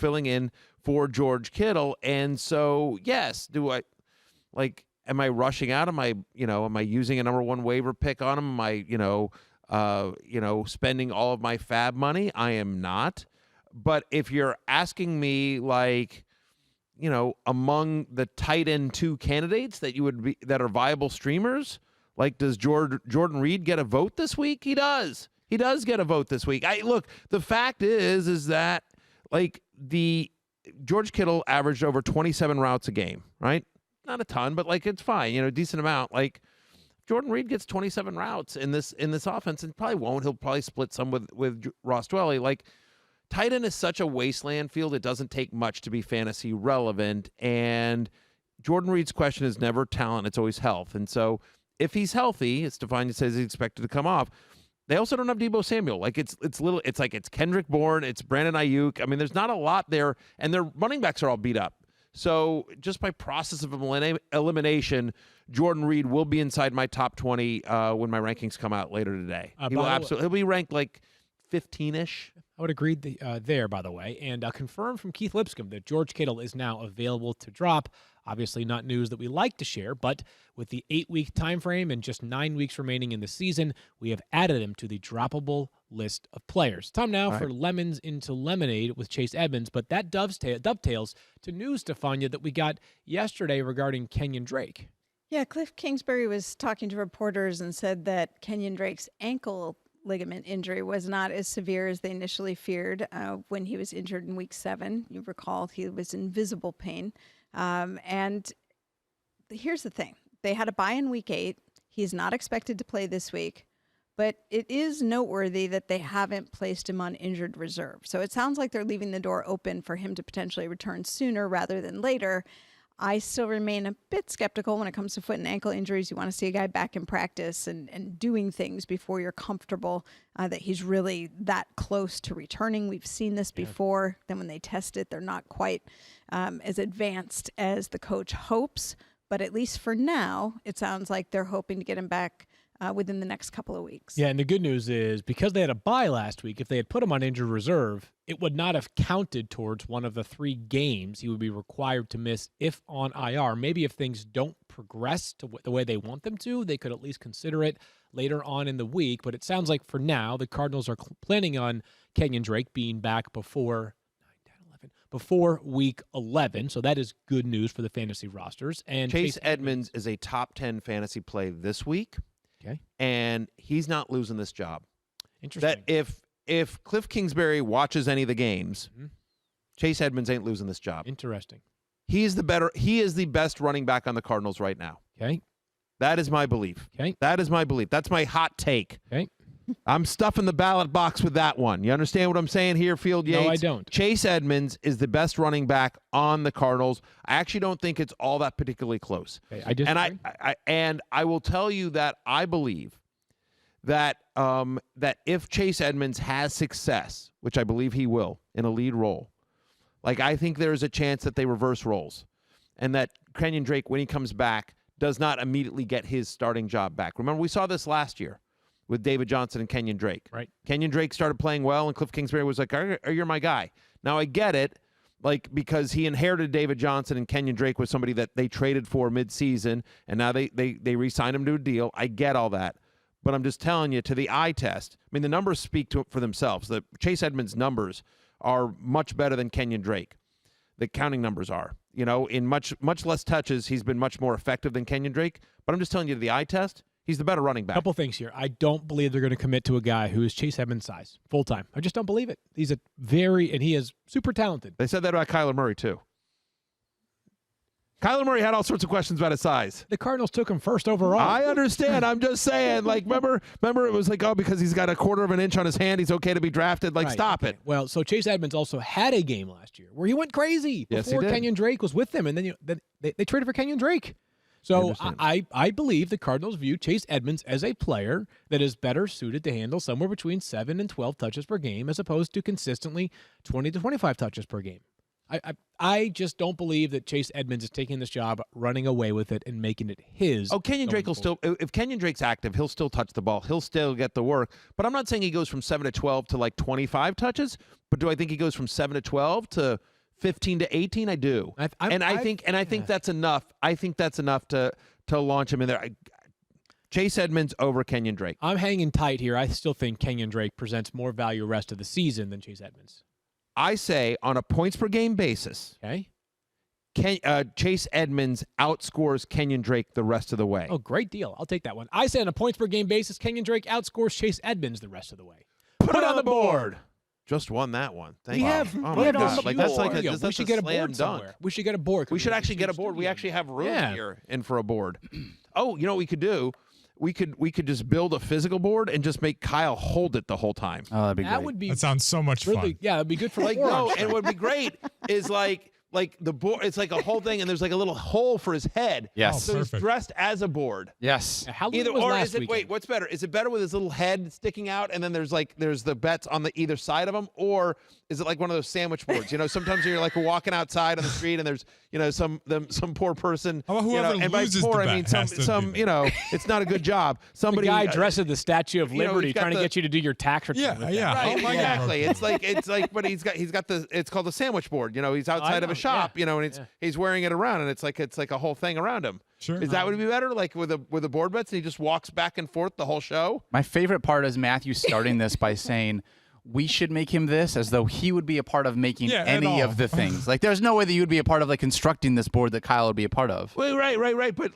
filling in for George Kittle. And so, yes, am I rushing out? Am I using a number one waiver pick on him? Am I, spending all of my fab money? I am not. But if you're asking me, among the tight end 2 candidates that are viable streamers, does Jordan Reed get a vote this week? He does. He does get a vote this week. Look, the fact is that the George Kittle averaged over 27 routes a game, right? Not a ton, but it's fine, a decent amount. Jordan Reed gets 27 routes in this offense, and probably won't. He'll probably split some with Ross Dwelley. Tight end is such a wasteland field. It doesn't take much to be fantasy relevant. And Jordan Reed's question is never talent. It's always health. And so if he's healthy, as Stefania says he's expected to come off, they also don't have Deebo Samuel. It's Kendrick Bourne. It's Brandon Ayuk. I mean, there's not a lot there. And their running backs are all beat up. So just by process of elimination, Jordan Reed will be inside my top 20 when my rankings come out later today. He'll be ranked 15-ish. I would agree there, by the way. And confirmed from Keith Lipscomb that George Kittle is now available to drop. Obviously not news that we like to share, but with the 8-week time frame and just 9 weeks remaining in the season, we have added him to the droppable list of players. Time now for Lemons into Lemonade with Chase Edmonds, but that dovetails to news, Stefania, that we got yesterday regarding Kenyon Drake. Yeah, Cliff Kingsbury was talking to reporters and said that Kenyon Drake's ankle ligament injury was not as severe as they initially feared when he was injured in week 7. You recall he was in visible pain. And here's the thing. They had a bye in week 8. He's not expected to play this week, but it is noteworthy that they haven't placed him on injured reserve. So it sounds like they're leaving the door open for him to potentially return sooner rather than later. I still remain a bit skeptical when it comes to foot and ankle injuries. You want to see a guy back in practice and doing things before you're comfortable that he's really that close to returning. We've seen this before. Then when they test it, they're not quite as advanced as the coach hopes. But at least for now, it sounds like they're hoping to get him back within the next couple of weeks. Yeah, and the good news is because they had a bye last week, if they had put him on injured reserve, it would not have counted towards one of the 3 games he would be required to miss if on IR. Maybe if things don't progress to the way they want them to, they could at least consider it later on in the week. But it sounds like for now, the Cardinals are planning on Kenyon Drake being back before week 11. So that is good news for the fantasy rosters. And Chase Edmonds is a top 10 fantasy play this week. Okay. And he's not losing this job. Interesting. That if Cliff Kingsbury watches any of the games, Chase Edmonds ain't losing this job. Interesting. He is the best running back on the Cardinals right now. Okay. That is my belief. Okay. That is my belief. That's my hot take. Okay. I'm stuffing the ballot box with that one. You understand what I'm saying here, Field Yates? No, I don't. Chase Edmonds is the best running back on the Cardinals. I actually don't think it's all that particularly close. Okay, I disagree. And I will tell you that I believe that that if Chase Edmonds has success, which I believe he will in a lead role, I think there's a chance that they reverse roles, and that Kenyon Drake, when he comes back, does not immediately get his starting job back. Remember, we saw this last year with David Johnson and Kenyon Drake. Right. Kenyon Drake started playing well, and Cliff Kingsbury was like, you're my guy. Now, I get it, because he inherited David Johnson, and Kenyon Drake was somebody that they traded for midseason, and now they re-signed him to a deal. I get all that. But I'm just telling you, to the eye test, I mean, the numbers speak for themselves. The Chase Edmonds numbers are much better than Kenyon Drake. The counting numbers are. In much less touches, he's been much more effective than Kenyon Drake. But I'm just telling you, to the eye test, he's the better running back. Couple things here. I don't believe they're going to commit to a guy who is Chase Edmonds' size full-time. I just don't believe it. He's and he is super talented. They said that about Kyler Murray, too. Kyler Murray had all sorts of questions about his size. The Cardinals took him first overall. I understand. I'm just saying, remember it was because he's got a quarter of an inch on his hand, he's okay to be drafted. Right, Stop it. Well, so Chase Edmonds also had a game last year where he went crazy before Kenyon Drake was with him, and then they traded for Kenyon Drake. So I believe the Cardinals view Chase Edmonds as a player that is better suited to handle somewhere between 7 and 12 touches per game as opposed to consistently 20 to 25 touches per game. I just don't believe that Chase Edmonds is taking this job, running away with it, and making it his. Oh, Kenyon Drake will still, if Kenyon Drake's active, he'll still touch the ball. He'll still get the work. But I'm not saying he goes from 7 to 12 to like 25 touches. But do I think he goes from 7 to 12 to 15 to 18? I do. I think that's enough. I think that's enough to launch him in there. Chase Edmonds over Kenyon Drake. I'm hanging tight here. I still think Kenyon Drake presents more value rest of the season than Chase Edmonds. I say on a points per game basis, Okay. Chase Edmonds outscores Kenyon Drake the rest of the way. Oh, great deal. I'll take that one. I say on a points per game basis, Kenyon Drake outscores Chase Edmonds the rest of the way. Put it on the board. Just won that one. Thank you. Have, oh we my have God. Like that's like we should get a board somewhere. We should get a board. We should actually get a board. We actually have room here in for a board. Oh, you know what we could do? We could just build a physical board and just make Kyle hold it the whole time. Oh, that'd be that great. would be that sounds so much fun. Yeah, it'd be good for like no. And what would be great is like the board. It's like a whole thing, and there's like a little hole for his head. Yes. So he's dressed as a board. Yes. How Either was or last is it? weekend? Wait, what's better? Is it better with his little head sticking out, and then there's the bets on the either side of him, or is it like one of those sandwich boards? You know, sometimes you're like walking outside on the street, and there's some poor person. How about whoever and by loses poor the I mean bet some it's not a good job. The Somebody guy dressed as the Statue of Liberty, he's got trying to get you to do your tax return. Yeah. Right, Oh my exactly. God. It's like, but he's got it's called the sandwich board. You know, he's outside of a shop. You know, and he's wearing it around, and it's like a whole thing around him. Sure. Is that would be better? Like with a board bets, and he just walks back and forth the whole show. My favorite part is Matthew starting this by saying, we should make him this, as though he would be a part of making any of the things. Like, there's no way that you would be a part of like constructing this board that Kyle would be a part of. Wait, right. But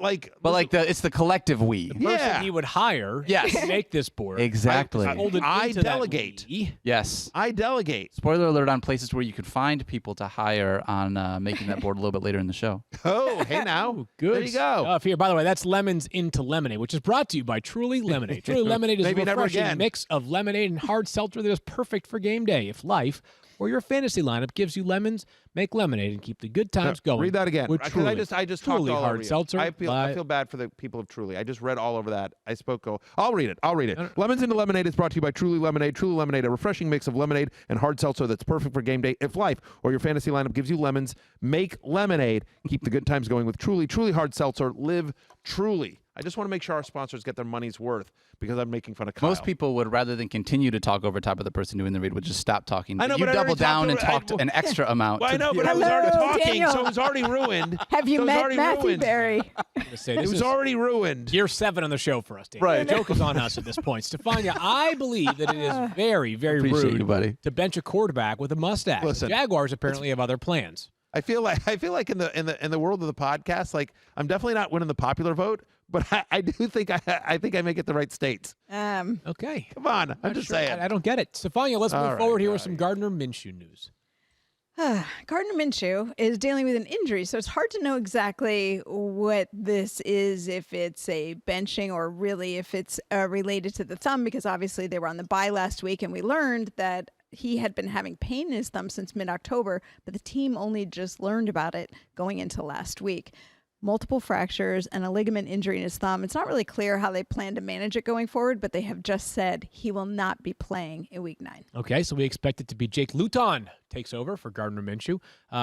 it's the collective we. The person he would hire to make this board. Exactly. I delegate. Yes. I delegate. Spoiler alert on places where you could find people to hire on making that board a little bit later in the show. Oh, hey now. Good There you go. stuff here. By the way, that's Lemons into Lemonade, which is brought to you by Truly Lemonade. Truly Lemonade is a Maybe never refreshing again. mix of lemonade and hard seltzer that is perfect for game day. If life or your fantasy lineup gives you lemons, make lemonade and keep the good times going. Read that again. With Because Truly. I just Truly talked all hard over you. seltzer. I feel bad for the people of Truly. I just read all over that. I'll read it. Lemons into Lemonade is brought to you by Truly Lemonade. Truly Lemonade, a refreshing mix of lemonade and hard seltzer that's perfect for game day. If life or your fantasy lineup gives you lemons, make lemonade. Keep the good times going with Truly. Truly hard seltzer. Live Truly. I just want to make sure our sponsors get their money's worth because I'm making fun of Kyle. Most people would, rather than continue to talk over top of the person doing the read, would just stop talking. I know, you but I doubled already down and talked talked an extra amount. Well, I know, but Hello, I was already talking, Daniel. so it was already ruined. Have you So it was met already Matthew ruined. Berry? It was already ruined. Year 7 on the show for us, Daniel. Right. The joke is on us at this point. Stefania, I believe that it is very, very Appreciate rude you, buddy. to bench a quarterback with a mustache. Listen, the Jaguars apparently have other plans. I feel like in the world of the podcast, like I'm definitely not winning the popular vote, but I do think I think I make it the right states. Okay. Come on, I'm just saying. I don't get it. Stefania, let's move All right, forward here with all some right. Gardner Minshew news. Gardner Minshew is dealing with an injury, so it's hard to know exactly what this is, if it's a benching or really if it's related to the thumb, because obviously they were on the bye last week, and we learned that he had been having pain in his thumb since mid-October, but the team only just learned about it going into last week. Multiple fractures and a ligament injury in his thumb. It's not really clear how they plan to manage it going forward, but they have just said he will not be playing in Week 9. Okay, so we expect it to be Jake Luton takes over for Gardner Minshew.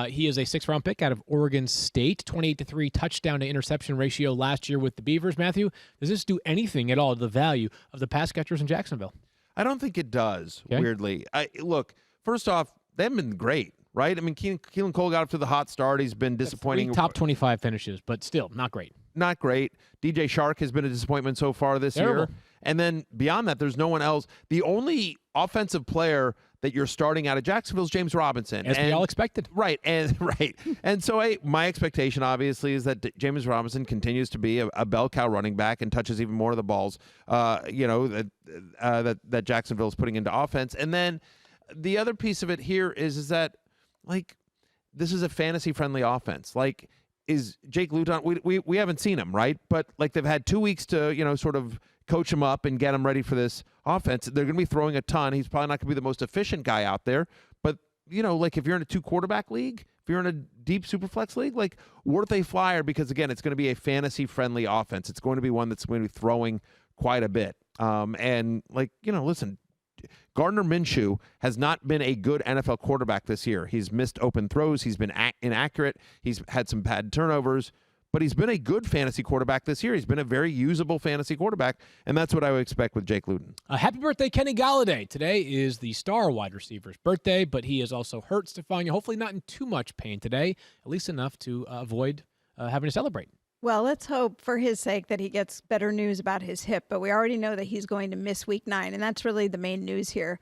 He is a 6th-round pick out of Oregon State, 28-3 touchdown to interception ratio last year with the Beavers. Matthew, does this do anything at all to the value of the pass catchers in Jacksonville? I don't think it does. Okay. Weirdly, look. First off, they've been great, right? I mean, Keelan Cole got up to the hot start. He's been disappointing. 3 top 25 finishes, but still not great. Not great. DJ Shark has been a disappointment so far this Terrible. year. And then beyond that, there's no one else. The only offensive player that you're starting out of Jacksonville is James Robinson. As we all expected. Right. And so my expectation, obviously, is that James Robinson continues to be a bell cow running back and touches even more of the balls, that Jacksonville is putting into offense. And then the other piece of it here is that, like, this is a fantasy-friendly offense. Like, is Jake Luton, we haven't seen him, right? But, like, they've had 2 weeks to, sort of coach him up and get him ready for this offense. They're going to be throwing a ton. He's probably not going to be the most efficient guy out there. But, like, if you're in a 2-quarterback league, if you're in a deep superflex league, like, worth a flyer because, again, it's going to be a fantasy-friendly offense. It's going to be one that's going to be throwing quite a bit. And, like, listen, Gardner Minshew has not been a good NFL quarterback this year. He's missed open throws. He's been inaccurate. He's had some bad turnovers. But he's been a good fantasy quarterback this year. He's been a very usable fantasy quarterback, and that's what I would expect with Jake Luton. Happy birthday, Kenny Galladay. Today is the star wide receiver's birthday, but he is also hurt, Stefania. Hopefully not in too much pain today, at least enough to avoid having to celebrate. Well, let's hope for his sake that he gets better news about his hip, but we already know that he's going to miss week 9, and that's really the main news here.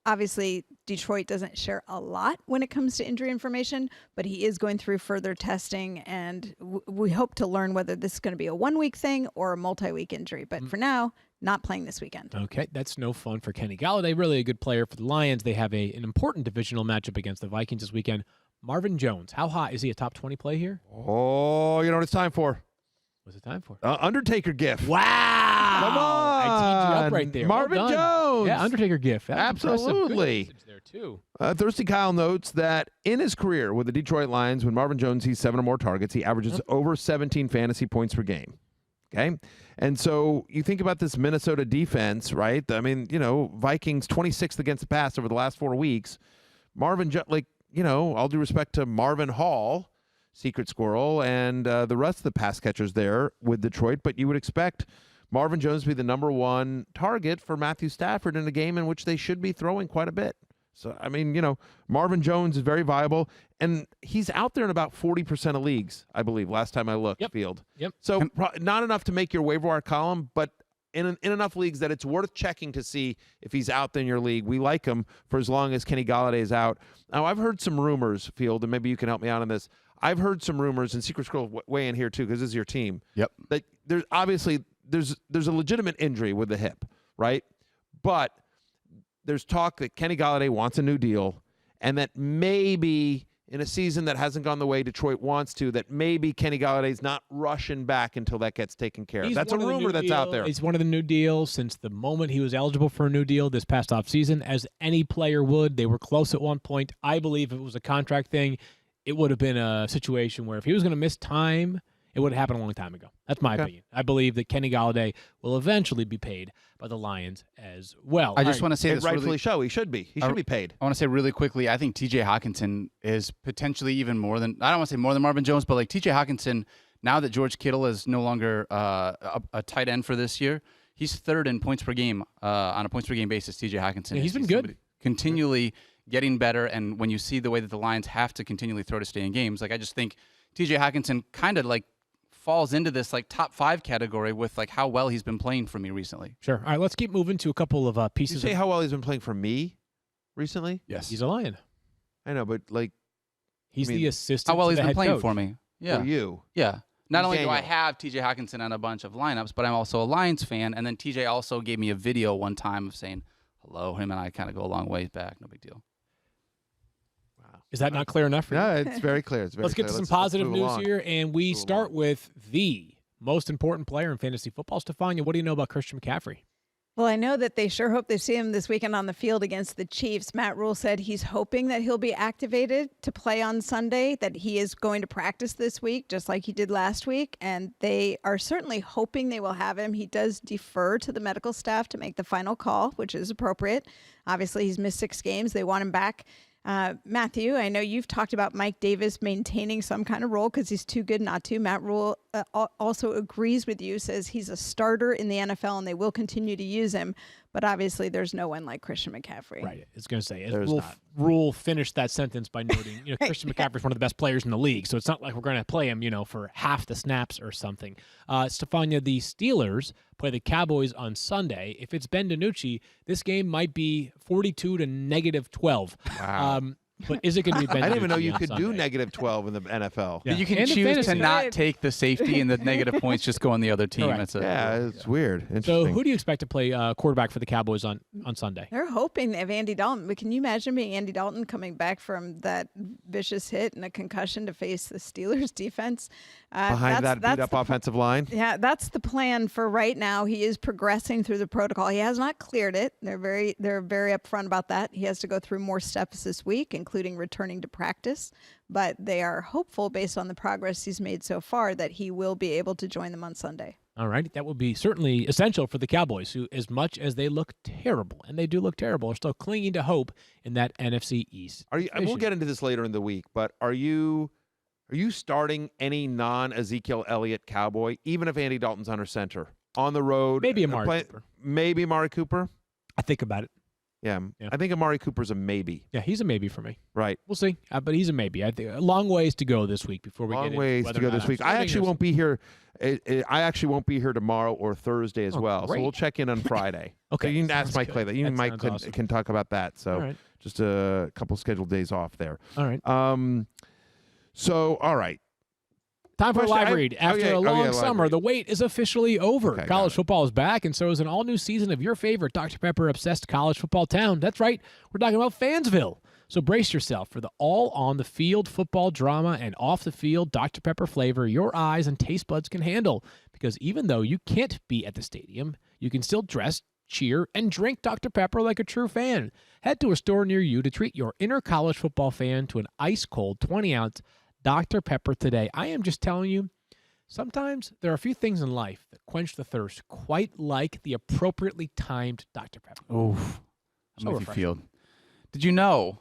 Obviously, Detroit doesn't share a lot when it comes to injury information, but he is going through further testing, and we hope to learn whether this is going to be a 1-week thing or a multi-week injury. But for now, not playing this weekend. Okay, that's no fun for Kenny Galladay. Really a good player for the Lions. They have an important divisional matchup against the Vikings this weekend. Marvin Jones, how hot is he? A top 20 play here? Oh, you know what it's time for? What's it time for? Undertaker gift. Wow! Come on. I teed you up right there. Marvin Well done. Jones. Yeah, Undertaker gift. That's Absolutely. Good there too. Thirsty Kyle notes that in his career with the Detroit Lions, when Marvin Jones sees 7 or more targets, he averages over 17 fantasy points per game. Okay? And so you think about this Minnesota defense, right? I mean, Vikings 26th against the pass over the last 4 weeks. Marvin, all due respect to Marvin Hall, Secret Squirrel, and the rest of the pass catchers there with Detroit, but you would expect Marvin Jones to be the number 1 target for Matthew Stafford in a game in which they should be throwing quite a bit. So, I mean, Marvin Jones is very viable, and he's out there in about 40% of leagues, I believe, last time I looked, Field. Yep. So not enough to make your waiver wire column, but in enough leagues that it's worth checking to see if he's out there in your league. We like him for as long as Kenny Galladay is out. Now, I've heard some rumors, Field, and maybe you can help me out on this. I've heard some rumors, and Secret Scroll weigh in here too, because this is your team. Yep. That there's obviously there's a legitimate injury with the hip, right? But there's talk that Kenny Galladay wants a new deal, and that maybe in a season that hasn't gone the way Detroit wants to, that maybe Kenny Galladay's not rushing back until that gets taken care of. That's a rumor that's out there. It's one of the new deals since the moment he was eligible for a new deal this past offseason, as any player would. They were close at one point. I believe if it was a contract thing, it would have been a situation where if he was going to miss time, it would have happened a long time ago. That's my opinion. I believe that Kenny Galladay will eventually be paid by the Lions as well. I just want to say this rightfully so. He should be. He should be paid. I want to say really quickly, I think TJ Hawkinson is potentially even more than, I don't want to say more than Marvin Jones, but like TJ Hawkinson, now that George Kittle is no longer a tight end for this year, he's 3rd in points per game on a points per game basis. TJ Hawkinson. Yeah, he's been good. Continually getting better, and when you see the way that the Lions have to continually throw to stay in games, like I just think TJ Hawkinson kind of like falls into this like top 5 category with like how well he's been playing for me recently. Sure. All right, let's keep moving to a couple of pieces. Did you say how well he's been playing for me recently? Yes. He's a Lion. I know, but like he's the assistant. How well to he's the been head playing coach. for me. Yeah. for you. Yeah. Not only do I Daniel. have TJ Hawkinson on a bunch of lineups, but I'm also a Lions fan. And then TJ also gave me a video one time of saying, hello, him and I kind of go a long ways back. No big deal. Is that not clear enough for you? No, it's very clear. It's very Let's get clear. to some positive move news along. here, and we Move start along. with the most important player in fantasy football, Stefania. What do you know about Christian McCaffrey? Well, I know that they sure hope they see him this weekend on the field against the Chiefs. Matt Rule said he's hoping that he'll be activated to play on Sunday, that he is going to practice this week, just like he did last week, and they are certainly hoping they will have him. He does defer to the medical staff to make the final call, which is appropriate. Obviously, he's missed 6 games. They want him back. Matthew, I know you've talked about Mike Davis maintaining some kind of role because he's too good not to. Matt Rule also agrees with you, says he's a starter in the NFL and they will continue to use him. But obviously, there's no one like Christian McCaffrey. Right. It's going to say, as There's not. Rule finished that sentence by noting, Christian McCaffrey is one of the best players in the league, so it's not like we're going to play him, for half the snaps or something. Stefania, the Steelers play the Cowboys on Sunday. If it's Ben DiNucci, this game might be 42 to -12. Wow. But is it going to be Ben DiNucci I didn't even know you on could do Sunday? -12 in the NFL. Yeah. You can And in choose to fantasy. not take the safety and the negative points just go on the other team. Correct. That's Yeah, it's weird. So Interesting. who do you expect to play quarterback for the Cowboys on Sunday? They're hoping they have Andy Dalton. But can you imagine being Andy Dalton coming back from that vicious hit and a concussion to face the Steelers defense? Behind that beat-up offensive line? Yeah, that's the plan for right now. He is progressing through the protocol. He has not cleared it. They're very upfront about that. He has to go through more steps this week, including returning to practice. But they are hopeful, based on the progress he's made so far, that he will be able to join them on Sunday. All right. That will be certainly essential for the Cowboys, who, as much as they look terrible, and they do look terrible, are still clinging to hope in that NFC East. We'll get into this later in the week, but are you starting any non-Ezekiel Elliott Cowboy, even if Andy Dalton's under center, on the road? Maybe Amari Cooper. Maybe Amari Cooper? I think about it. Yeah. I think Amari Cooper's a maybe. Yeah, he's a maybe for me. Right. We'll see, but he's a maybe. I think a long ways to go this week before we get into ways to go this week. I actually won't be here. I actually won't be here tomorrow or Thursday as well. Great. So we'll check in on Friday. Okay. So you can ask Sounds Mike good. Clay that. You and Mike awesome. can talk about that. So All right. just a couple scheduled days off there. All right. So all right. Time for a Question, live read. After a long live summer, read. the wait is officially over. Okay, College football is back, and so is an all-new season of your favorite Dr. Pepper-obsessed college football town. That's right. We're talking about Fansville. So brace yourself for the all-on-the-field football drama and off-the-field Dr. Pepper flavor your eyes and taste buds can handle. Because even though you can't be at the stadium, you can still dress, cheer, and drink Dr. Pepper like a true fan. Head to a store near you to treat your inner college football fan to an ice-cold 20-ounce Dr. Pepper today. I am just telling you, sometimes there are a few things in life that quench the thirst, quite like the appropriately timed Dr. Pepper. Oof. So I'm with you, refreshing. Field. Did you know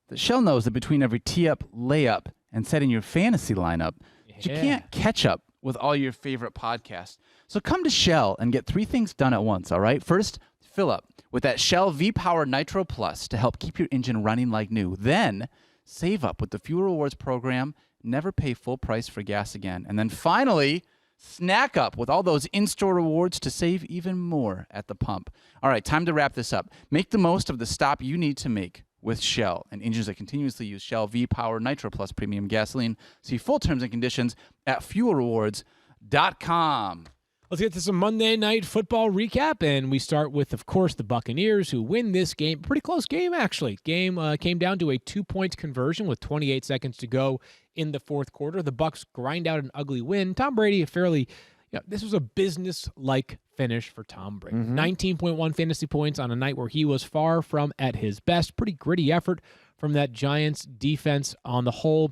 that Shell knows that between every tee-up, layup, and setting your fantasy lineup, that you Yeah. can't catch up with all your favorite podcasts. So come to Shell and get 3 things done at once, all right? First, fill up with that Shell V-Power Nitro Plus to help keep your engine running like new. Then, save up with the Fuel Rewards program. Never pay full price for gas again. And then finally, snack up with all those in-store rewards to save even more at the pump. All right, time to wrap this up. Make the most of the stop you need to make with Shell and engines that continuously use Shell V-Power Nitro Plus Premium Gasoline. See full terms and conditions at fuelrewards.com. Let's get to some Monday Night Football recap, and we start with, of course, the Buccaneers, who win this game. Pretty close game, actually. Game came down to a 2-point conversion with 28 seconds to go in the fourth quarter. The Bucs grind out an ugly win. Tom Brady, this was a business-like finish for Tom Brady. 19.1 fantasy points on a night where he was far from at his best. Pretty gritty effort from that Giants defense on the whole.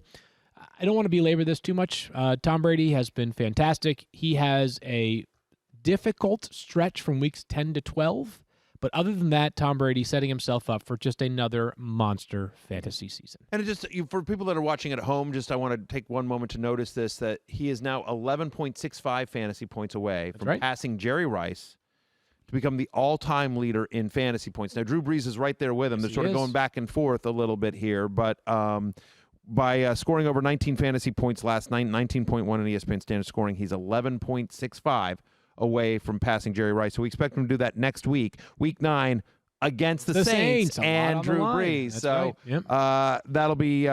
I don't want to belabor this too much. Tom Brady has been fantastic. He has a difficult stretch from weeks 10 to 12. But other than that, Tom Brady setting himself up for just another monster fantasy season. And it just for people that are watching at home, I want to take one moment to notice this, that he is now 11.65 fantasy points away from passing Jerry Rice to become the all-time leader in fantasy points. Now, Drew Brees is right there with him. They're sort of going back and forth a little bit here, but by scoring over 19 fantasy points last night, 19.1 in ESPN standard scoring, he's 11.65 away from passing Jerry Rice. So we expect him to do that next week, week 9, against the Saints and Drew Brees. That's so right. Yep. that'll be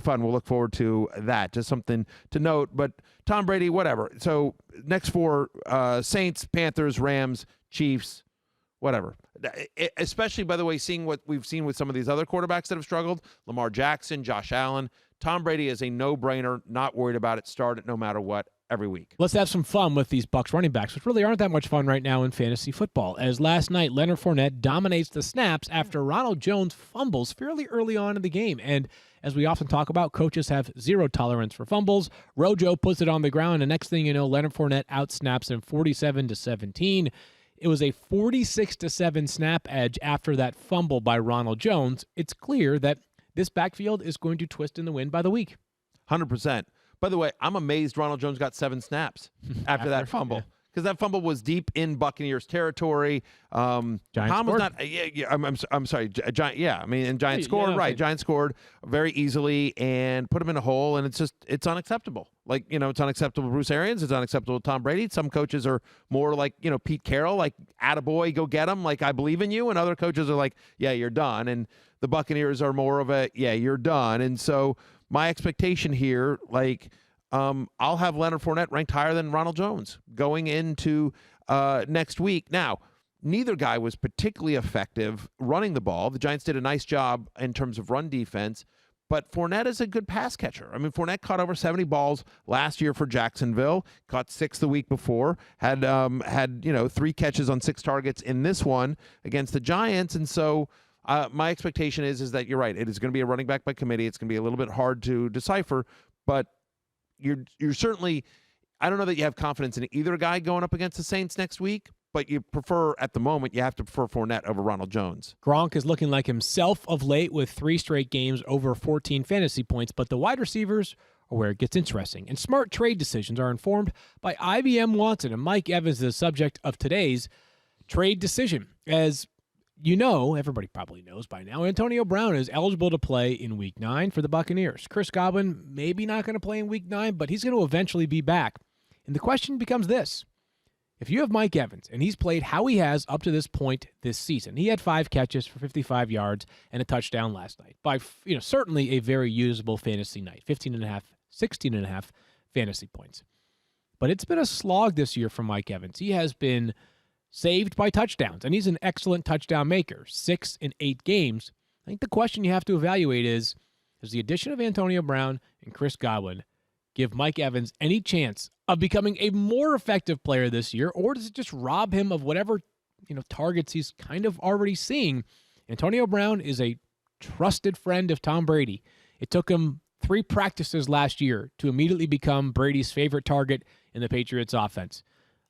fun. We'll look forward to that. Just something to note. But Tom Brady, whatever. So next 4: Saints, Panthers, Rams, Chiefs, whatever. Especially, by the way, seeing what we've seen with some of these other quarterbacks that have struggled, Lamar Jackson, Josh Allen. Tom Brady is a no-brainer, not worried about it, start it no matter what every week. Let's have some fun with these Bucs running backs, which really aren't that much fun right now in fantasy football, as last night Leonard Fournette dominates the snaps after Ronald Jones fumbles fairly early on in the game. And as we often talk about, coaches have zero tolerance for fumbles. Rojo puts it on the ground, and next thing you know, Leonard Fournette outsnaps him 47-17. It was a 46-7 snap edge after that fumble by Ronald Jones. It's clear that this backfield is going to twist in the wind by the week. 100%. By the way, I'm amazed Ronald Jones got 7 snaps after that fumble. Because that fumble was deep in Buccaneers territory. Giants Tom was scored. not. I'm sorry. Giant. Yeah, I mean, and Giants scored. Yeah, right, Giants scored very easily and put him in a hole, and it's unacceptable. Like, it's unacceptable. Bruce Arians, it's unacceptable. Tom Brady. Some coaches are more like Pete Carroll, like attaboy, go get him. Like, I believe in you, and other coaches are like, yeah, you're done. And the Buccaneers are more of a yeah, you're done. And so my expectation here, I'll have Leonard Fournette ranked higher than Ronald Jones going into next week. Now, neither guy was particularly effective running the ball. The Giants did a nice job in terms of run defense, but Fournette is a good pass catcher. I mean, Fournette caught over 70 balls last year for Jacksonville, caught 6 the week before, had 3 catches on 6 targets in this one against the Giants, and so my expectation is that you're right. It is going to be a running back by committee. It's going to be a little bit hard to decipher, but you're certainly I don't know that you have confidence in either guy going up against the Saints next week, but you prefer, at the moment, you have to prefer Fournette over Ronald Jones. Gronk is looking like himself of late with 3 straight games over 14 fantasy points, but the wide receivers are where it gets interesting. And smart trade decisions are informed by IBM Watson, and Mike Evans is the subject of today's trade decision. As you know, everybody probably knows by now, Antonio Brown is eligible to play in Week 9 for the Buccaneers. Chris Godwin maybe not going to play in Week 9, but he's going to eventually be back. And the question becomes this. If you have Mike Evans, and he's played how he has up to this point this season, he had 5 catches for 55 yards and a touchdown last night. By certainly a very usable fantasy night, 16.5 fantasy points. But it's been a slog this year for Mike Evans. He has been saved by touchdowns, and he's an excellent touchdown maker, 6 in 8 games. I think the question you have to evaluate is, does the addition of Antonio Brown and Chris Godwin give Mike Evans any chance of becoming a more effective player this year, or does it just rob him of whatever targets he's kind of already seeing? Antonio Brown is a trusted friend of Tom Brady. It took him 3 practices last year to immediately become Brady's favorite target in the Patriots offense.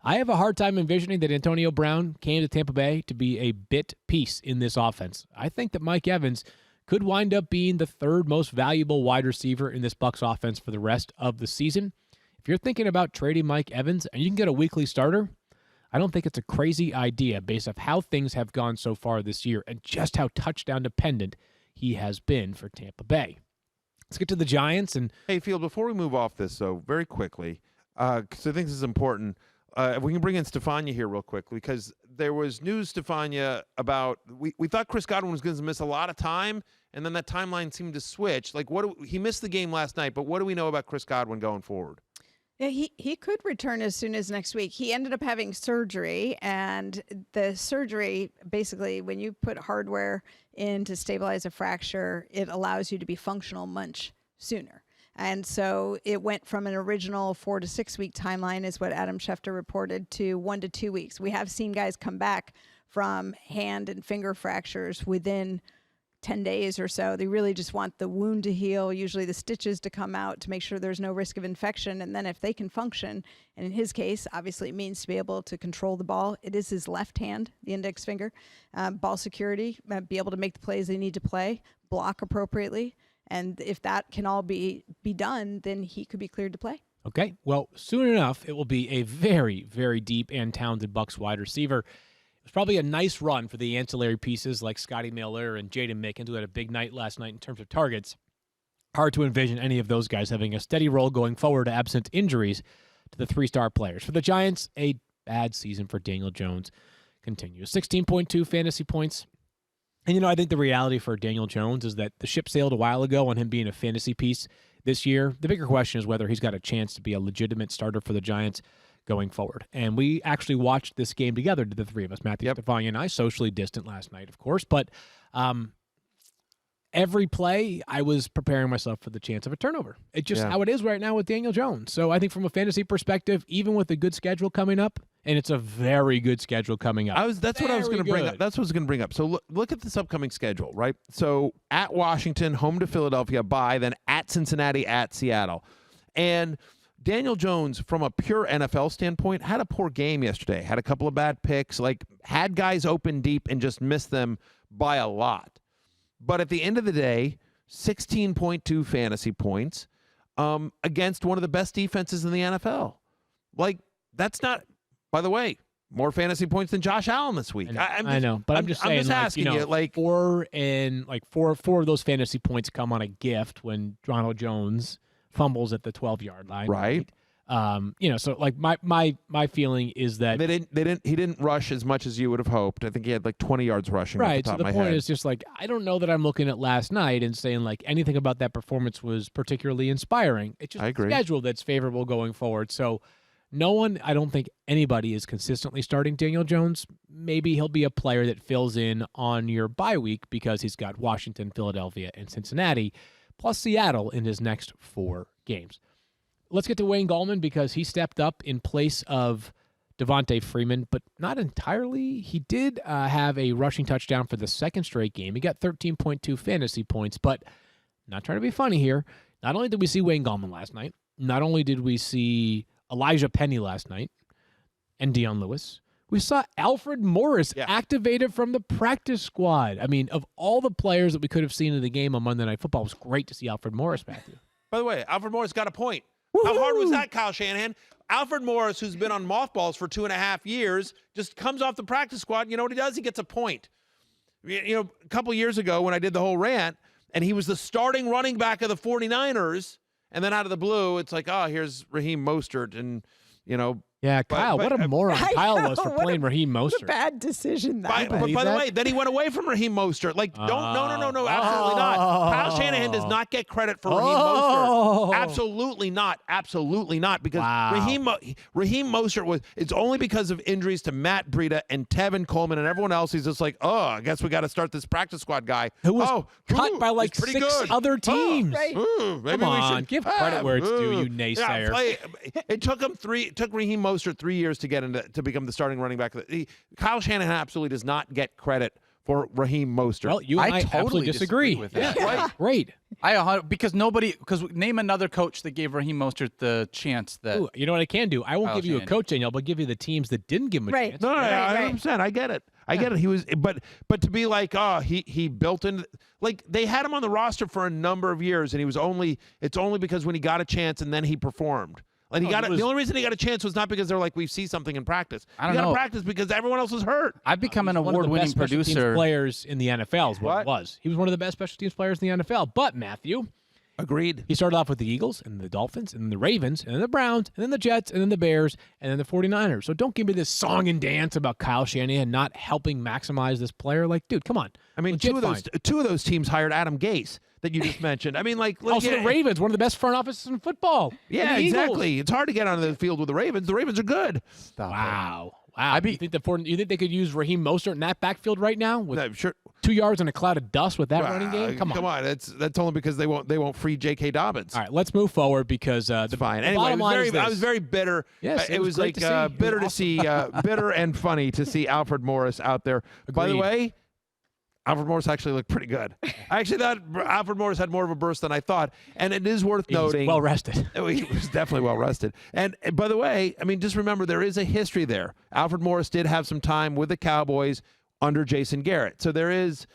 I have a hard time envisioning that Antonio Brown came to Tampa Bay to be a bit piece in this offense. I think that Mike Evans could wind up being the 3rd most valuable wide receiver in this Bucs offense for the rest of the season. If you're thinking about trading Mike Evans and you can get a weekly starter, I don't think it's a crazy idea based off how things have gone so far this year and just how touchdown dependent he has been for Tampa Bay. Let's get to the Giants. And hey, Field, before we move off this, though, very quickly, because I think this is important, if we can bring in Stefania here real quickly, because there was news, Stefania, about we thought Chris Godwin was going to miss a lot of time, and then that timeline seemed to switch. Like, he missed the game last night, but what do we know about Chris Godwin going forward? Yeah, he could return as soon as next week. He ended up having surgery, and the surgery, basically, when you put hardware in to stabilize a fracture, it allows you to be functional much sooner. And so it went from an original 4 to 6 week timeline, is what Adam Schefter reported, to 1 to 2 weeks. We have seen guys come back from hand and finger fractures within 10 days or so. They really just want the wound to heal, usually the stitches to come out to make sure there's no risk of infection. And then if they can function, and in his case, obviously it means to be able to control the ball. It is his left hand, the index finger, ball security, be able to make the plays they need to play, block appropriately. And if that can all be done, then he could be cleared to play. Okay, well, soon enough, it will be a very, very deep and talented Bucs wide receiver. It was probably a nice run for the ancillary pieces like Scotty Miller and Jaden Mickens, who had a big night last night in terms of targets. Hard to envision any of those guys having a steady role going forward absent injuries to the 3-star players. For the Giants, a bad season for Daniel Jones continues. 16.2 fantasy points. And, I think the reality for Daniel Jones is that the ship sailed a while ago on him being a fantasy piece this year. The bigger question is whether he's got a chance to be a legitimate starter for the Giants going forward. And we actually watched this game together, the 3 of us, Matthew, Stefania, and I, socially distant last night, of course. But every play, I was preparing myself for the chance of a turnover. It's just how it is right now with Daniel Jones. So I think from a fantasy perspective, even with a good schedule coming up, and it's a very good schedule coming up. That's what I was going to bring up. That's what I was going to bring up. So look at this upcoming schedule, right? So at Washington, home to Philadelphia, bye, then at Cincinnati, at Seattle. And Daniel Jones, from a pure NFL standpoint, had a poor game yesterday. Had a couple of bad picks, had guys open deep and just missed them by a lot. But at the end of the day, 16.2 fantasy points against one of the best defenses in the NFL. That's not, by the way, more fantasy points than Josh Allen this week. I know, but I'm just saying, asking you, 4 of those fantasy points come on a gift when Ronald Jones fumbles at the 12-yard line. Right. So my feeling is that he didn't rush as much as you would have hoped. I think he had 20 yards rushing. Right. At the top So the of my point head. is just I don't know that I'm looking at last night and saying anything about that performance was particularly inspiring. It's just I agree. a schedule that's favorable going forward. So I don't think anybody is consistently starting Daniel Jones. Maybe he'll be a player that fills in on your bye week because he's got Washington, Philadelphia, and Cincinnati, plus Seattle in his next 4 games. Let's get to Wayne Gallman because he stepped up in place of Devontae Freeman, but not entirely. He did have a rushing touchdown for the 2nd straight game. He got 13.2 fantasy points, but not trying to be funny here. Not only did we see Wayne Gallman last night, not only did we see Elijah Penny last night and Deion Lewis. We saw Alfred Morris activated from the practice squad. I mean, of all the players that we could have seen in the game on Monday Night Football, it was great to see Alfred Morris, Matthew. By the way, Alfred Morris got a point. Woo-hoo! How hard was that, Kyle Shanahan? Alfred Morris, who's been on mothballs for 2.5 years, just comes off the practice squad. And you know what he does? He gets a point. You know, a couple years ago when I did the whole rant, and he was the starting running back of the 49ers, and then out of the blue, it's like, oh, here's Raheem Mostert, and, you know. Yeah, Kyle, what a moron Kyle was for playing Raheem Mostert. What a bad decision that But was. by the way, then he went away from Raheem Mostert. Like, no, absolutely not. Kyle Shanahan does not get credit for Raheem Mostert. Absolutely not. Because Raheem Mostert it's only because of injuries to Matt Breida and Tevin Coleman and everyone else. He's just like, I guess we got to start this practice squad guy. Who was cut by like 6 other teams. Right. Come on, give credit where it's due, you naysayer. It took Raheem Mostert 3 years to become the starting running back. Kyle Shanahan absolutely does not get credit for Raheem Mostert. Well, you and I totally absolutely disagree with that. Great. Because name another coach that gave Raheem Mostert the chance that. Ooh, you know what I can do? I won't Kyle give you a Shanahan. coach, Danielle, but give you the teams that didn't give him a chance. No, Right. 100%. I get it. I get it. He was, but to be like, he built in, like they had him on the roster for a number of years, and it's only because when he got a chance and then he performed. And the only reason he got a chance was not because they're like, we see something in practice. He got to practice because everyone else was hurt. I've become an award-winning producer. Special teams players in the NFL is what it was. He was one of the best special teams players in the NFL. But Matthew, agreed. He started off with the Eagles and the Dolphins and the Ravens and then the Browns and then the Jets and then the Bears and then the 49ers. So don't give me this song and dance about Kyle Shanahan not helping maximize this player. Like, dude, come on. I mean, two of those teams hired Adam Gase that you just mentioned. I mean, like, also the Ravens, one of the best front offices in football. Yeah, exactly. It's hard to get onto the field with the Ravens. The Ravens are good. Wow. You think they could use Raheem Mostert in that backfield right now with 2 yards in a cloud of dust with that running game? Come on. That's only because they won't free J.K. Dobbins. All right, let's move forward because the fine. The Anyway, bottom line is this. I was very bitter. Yes, it was like bitter to see, bitter and funny to see Alfred Morris out there. Agreed. By the way, Alfred Morris actually looked pretty good. I actually thought Alfred Morris had more of a burst than I thought, and it is worth noting. Well rested. He was definitely well rested. And by the way, I mean, just remember there is a history there. Alfred Morris did have some time with the Cowboys under Jason Garrett, so there is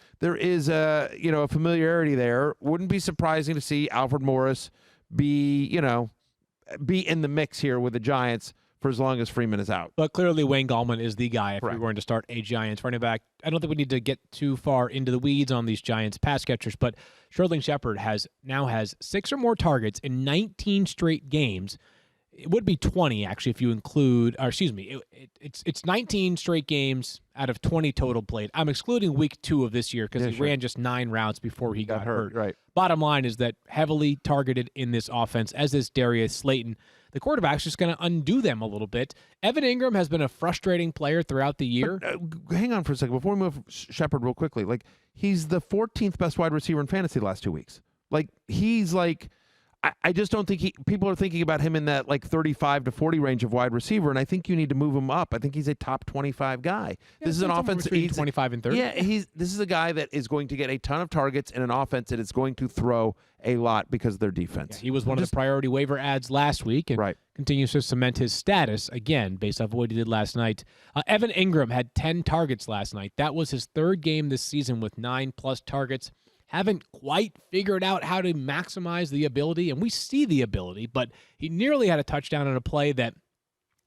a familiarity there. Wouldn't be surprising to see Alfred Morris be in the mix here with the Giants for as long as Freeman is out. But clearly Wayne Goldman is the guy if we're going to start a Giants running back. I don't think we need to get too far into the weeds on these Giants pass catchers, but Shirlene Shepard now has 6 or more targets in 19 straight games. It would be 20 actually if you include, it's 19 straight games out of 20 total played. I'm excluding week 2 of this year because he ran just 9 routes before he got hurt. Right. Bottom line is that heavily targeted in this offense, as is Darius Slayton. The quarterback's just going to undo them a little bit. Evan Ingram has been a frustrating player throughout the year. But, hang on for a second. Before we move Shepard real quickly, like he's the 14th best wide receiver in fantasy the last 2 weeks. Like he's like, I just don't think people are thinking about him in that like 35 to 40 range of wide receiver, and I think you need to move him up. I think he's a top 25 guy. Yeah, this is an offense. He's 25 and 30. Yeah, this is a guy that is going to get a ton of targets in an offense that is going to throw a lot because of their defense. Yeah, he was one of the priority waiver ads last week and continues to cement his status again based off of what he did last night. Evan Ingram had 10 targets last night. That was his 3rd game this season with 9+ targets. Haven't quite figured out how to maximize the ability, and we see the ability, but he nearly had a touchdown on a play that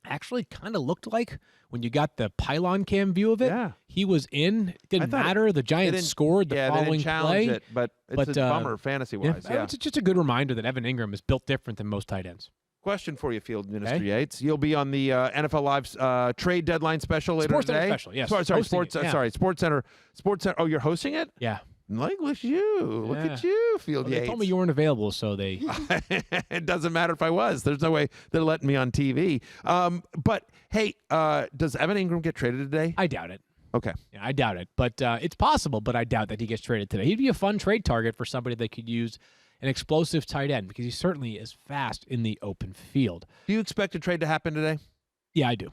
actually kind of looked like when you got the pylon cam view of it. Yeah. He was in. It didn't matter. The Giants scored the following they didn't challenge play. It, but it's a bummer fantasy-wise. Yeah. It's just a good reminder that Evan Ingram is built different than most tight ends. Question for you, Field Minister Yates. You'll be on the NFL Live's trade deadline special later Sports today. Center special, yes. Sports Center. Oh, you're hosting it? Yeah. Like, look at you, Field Yates. They told me you weren't available, so they... It doesn't matter if I was. There's no way they're letting me on TV. But, hey, does Evan Ingram get traded today? I doubt it. Okay. Yeah, I doubt it. But it's possible, but I doubt that he gets traded today. He'd be a fun trade target for somebody that could use an explosive tight end because he certainly is fast in the open field. Do you expect a trade to happen today? Yeah, I do.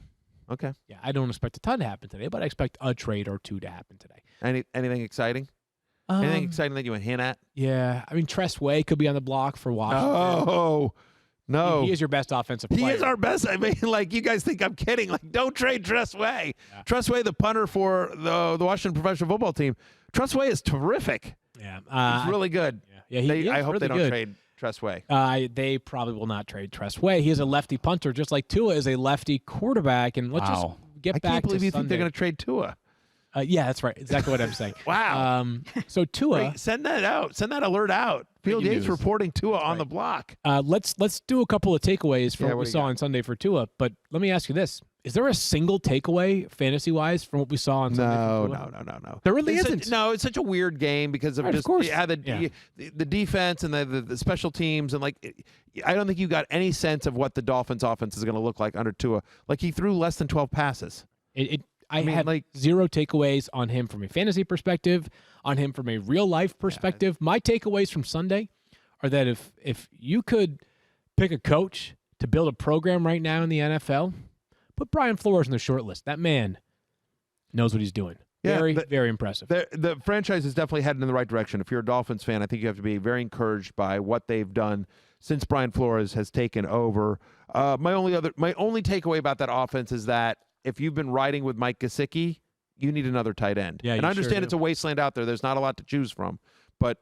Okay. Yeah, I don't expect a ton to happen today, but I expect a trade or 2 to happen today. Anything exciting? Anything exciting that you would hint at? Yeah. I mean, Tress Way could be on the block for Washington. Oh, No. He is your best offensive He player. is our best. I mean, like, you guys think I'm kidding. Like, don't trade Tressway. Yeah. Tressway, the punter for the Washington professional football team. Tressway is terrific. Yeah. He's really good. Yeah, I hope really they don't good. trade Tressway. They probably will not trade Tressway. He is a lefty punter, just like Tua is a lefty quarterback. And let's just get I back can't believe to you Sunday. think they're going to trade Tua. Yeah, that's right. Exactly what I'm saying. Wow. So Tua. Wait, send that out. Send that alert out. Field Yates reporting Tua on the block. Let's do a couple of takeaways from Yeah, what we do you saw got? on Sunday for Tua. But let me ask you this: is there a single takeaway fantasy-wise from what we saw on Sunday? No. There really It's isn't. it's such a weird game because of Right, of just course. how the Yeah. defense and the special teams, and like, I don't think you got any sense of what the Dolphins' offense is going to look like under Tua. Like, he threw less than 12 passes. I mean, have like- zero takeaways on him from a fantasy perspective, on him from a real life perspective. My takeaways from Sunday are that if you could pick a coach to build a program right now in the NFL, put Brian Flores in the short list. That man knows what he's doing. Yeah, Very impressive. The franchise is definitely heading in the right direction. If you're a Dolphins fan, I think you have to be very encouraged by what they've done since Brian Flores has taken over. My only takeaway about that offense is that if you've been riding with Mike Gesicki, you need another tight end. Yeah, and you I understand sure it's a wasteland out there. There's not a lot to choose from, but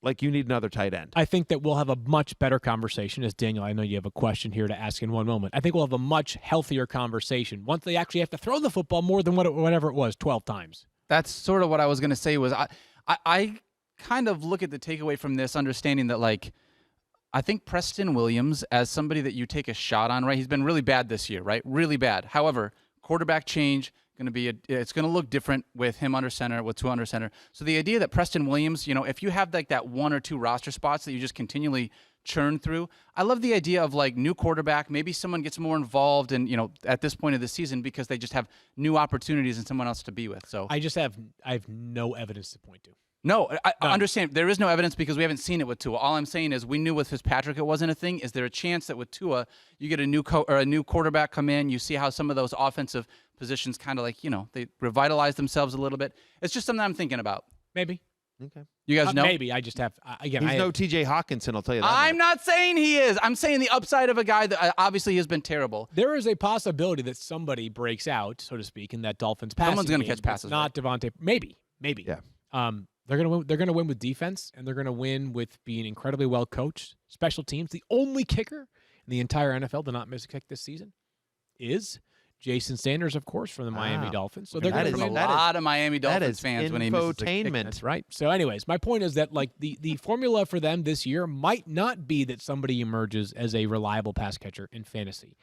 like, you need another tight end. I think that we'll have a much better conversation. As Daniel, I know you have a question here to ask in one moment. I think we'll have a much healthier conversation once they actually have to throw the football more than whatever it was, 12 times. That's sort of what I was going to say. Was I kind of look at the takeaway from this, understanding that, like, I think Preston Williams, as somebody that you take a shot on, right? He's been really bad this year, right? Really bad. However, quarterback change, it's going to look different with him under center, with Tua under center. So the idea that Preston Williams, if you have like that one or two roster spots that you just continually churn through, I love the idea of, like, new quarterback. Maybe someone gets more involved in, at this point of the season, because they just have new opportunities and someone else to be with. So I have no evidence to point to. No, I understand. There is no evidence because we haven't seen it with Tua. All I'm saying is we knew with Fitzpatrick it wasn't a thing. Is there a chance that with Tua you get a new quarterback come in, you see how some of those offensive positions kind of, like, they revitalize themselves a little bit? It's just something I'm thinking about. Maybe. Okay. You guys know? Maybe. I just have, again, He's no T.J. Hawkinson, I'll tell you that. I'm not saying he is. I'm saying the upside of a guy that obviously has been terrible. there is a possibility that somebody breaks out, so to speak, in that Dolphins passing Someone's gonna game. catch passes, It's not Devontae. Maybe. Yeah. They're gonna win. They're gonna win with defense, and they're gonna win with being incredibly well coached. Special teams. The only kicker in the entire NFL to not miss a kick this season is Jason Sanders, of course, from the Miami Dolphins. So they're That going is to A win. lot of Miami that Dolphins is fans when he misses a kick. infotainment. That's right. So, anyways, my point is that, like, the formula for them this year might not be that somebody emerges as a reliable pass catcher in fantasy.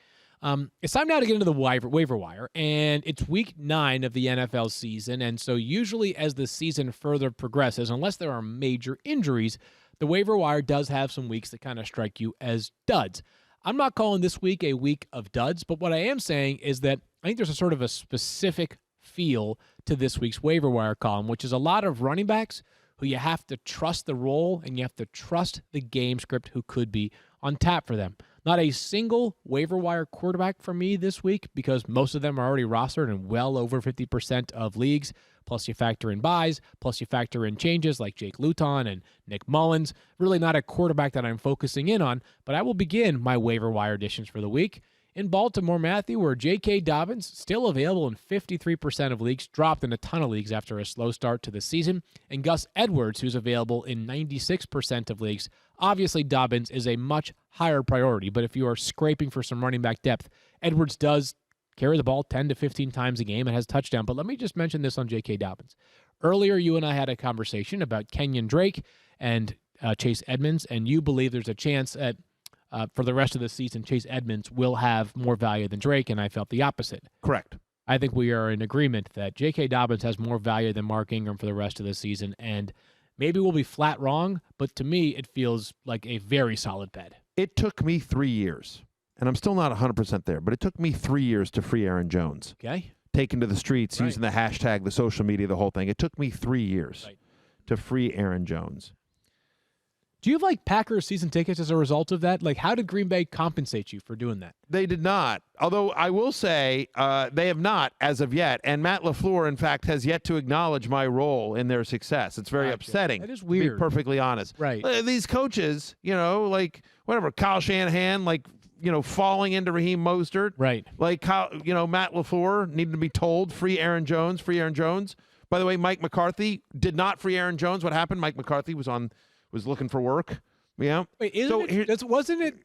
It's time now to get into the waiver wire, and it's week 9 of the NFL season, and so usually as the season further progresses, unless there are major injuries, the waiver wire does have some weeks that kind of strike you as duds. I'm not calling this week a week of duds, but what I am saying is that I think there's a sort of a specific feel to this week's waiver wire column, which is a lot of running backs who you have to trust the role and you have to trust the game script who could be on tap for them. Not a single waiver wire quarterback for me this week because most of them are already rostered in well over 50% of leagues. Plus you factor in buys, plus you factor in changes like Jake Luton and Nick Mullins. Really not a quarterback that I'm focusing in on, but I will begin my waiver wire additions for the week. In Baltimore, Matthew, where J.K. Dobbins, still available in 53% of leagues, dropped in a ton of leagues after a slow start to the season, and Gus Edwards, who's available in 96% of leagues. Obviously, Dobbins is a much higher priority, but if you are scraping for some running back depth, Edwards does carry the ball 10 to 15 times a game and has a touchdown. But let me just mention this on J.K. Dobbins. Earlier, you and I had a conversation about Kenyon Drake and Chase Edmonds, and you believe there's a chance that for the rest of the season, Chase Edmonds will have more value than Drake, and I felt the opposite. Correct. I think we are in agreement that J.K. Dobbins has more value than Mark Ingram for the rest of the season, and maybe we'll be flat wrong, but to me, it feels like a very solid bet. It took me 3 years, and I'm still not 100% there, but it took me 3 years to free Aaron Jones. Okay? Taken to the streets, Right. using the hashtag, the social media, the whole thing. It took me 3 years Right. to free Aaron Jones. Do you have, like, Packers season tickets as a result of that? Like, how did Green Bay compensate you for doing that? They did not. Although I will say they have not as of yet. And Matt LaFleur, in fact, has yet to acknowledge my role in their success. It's very Gotcha. upsetting. That is To weird. be perfectly honest. Right. These coaches, like whatever, Kyle Shanahan, like falling into Raheem Mostert. Right. Like how, Matt LaFleur needed to be told, free Aaron Jones. By the way, Mike McCarthy did not free Aaron Jones. What happened? Mike McCarthy was looking for work. Yeah. Wait, wasn't it?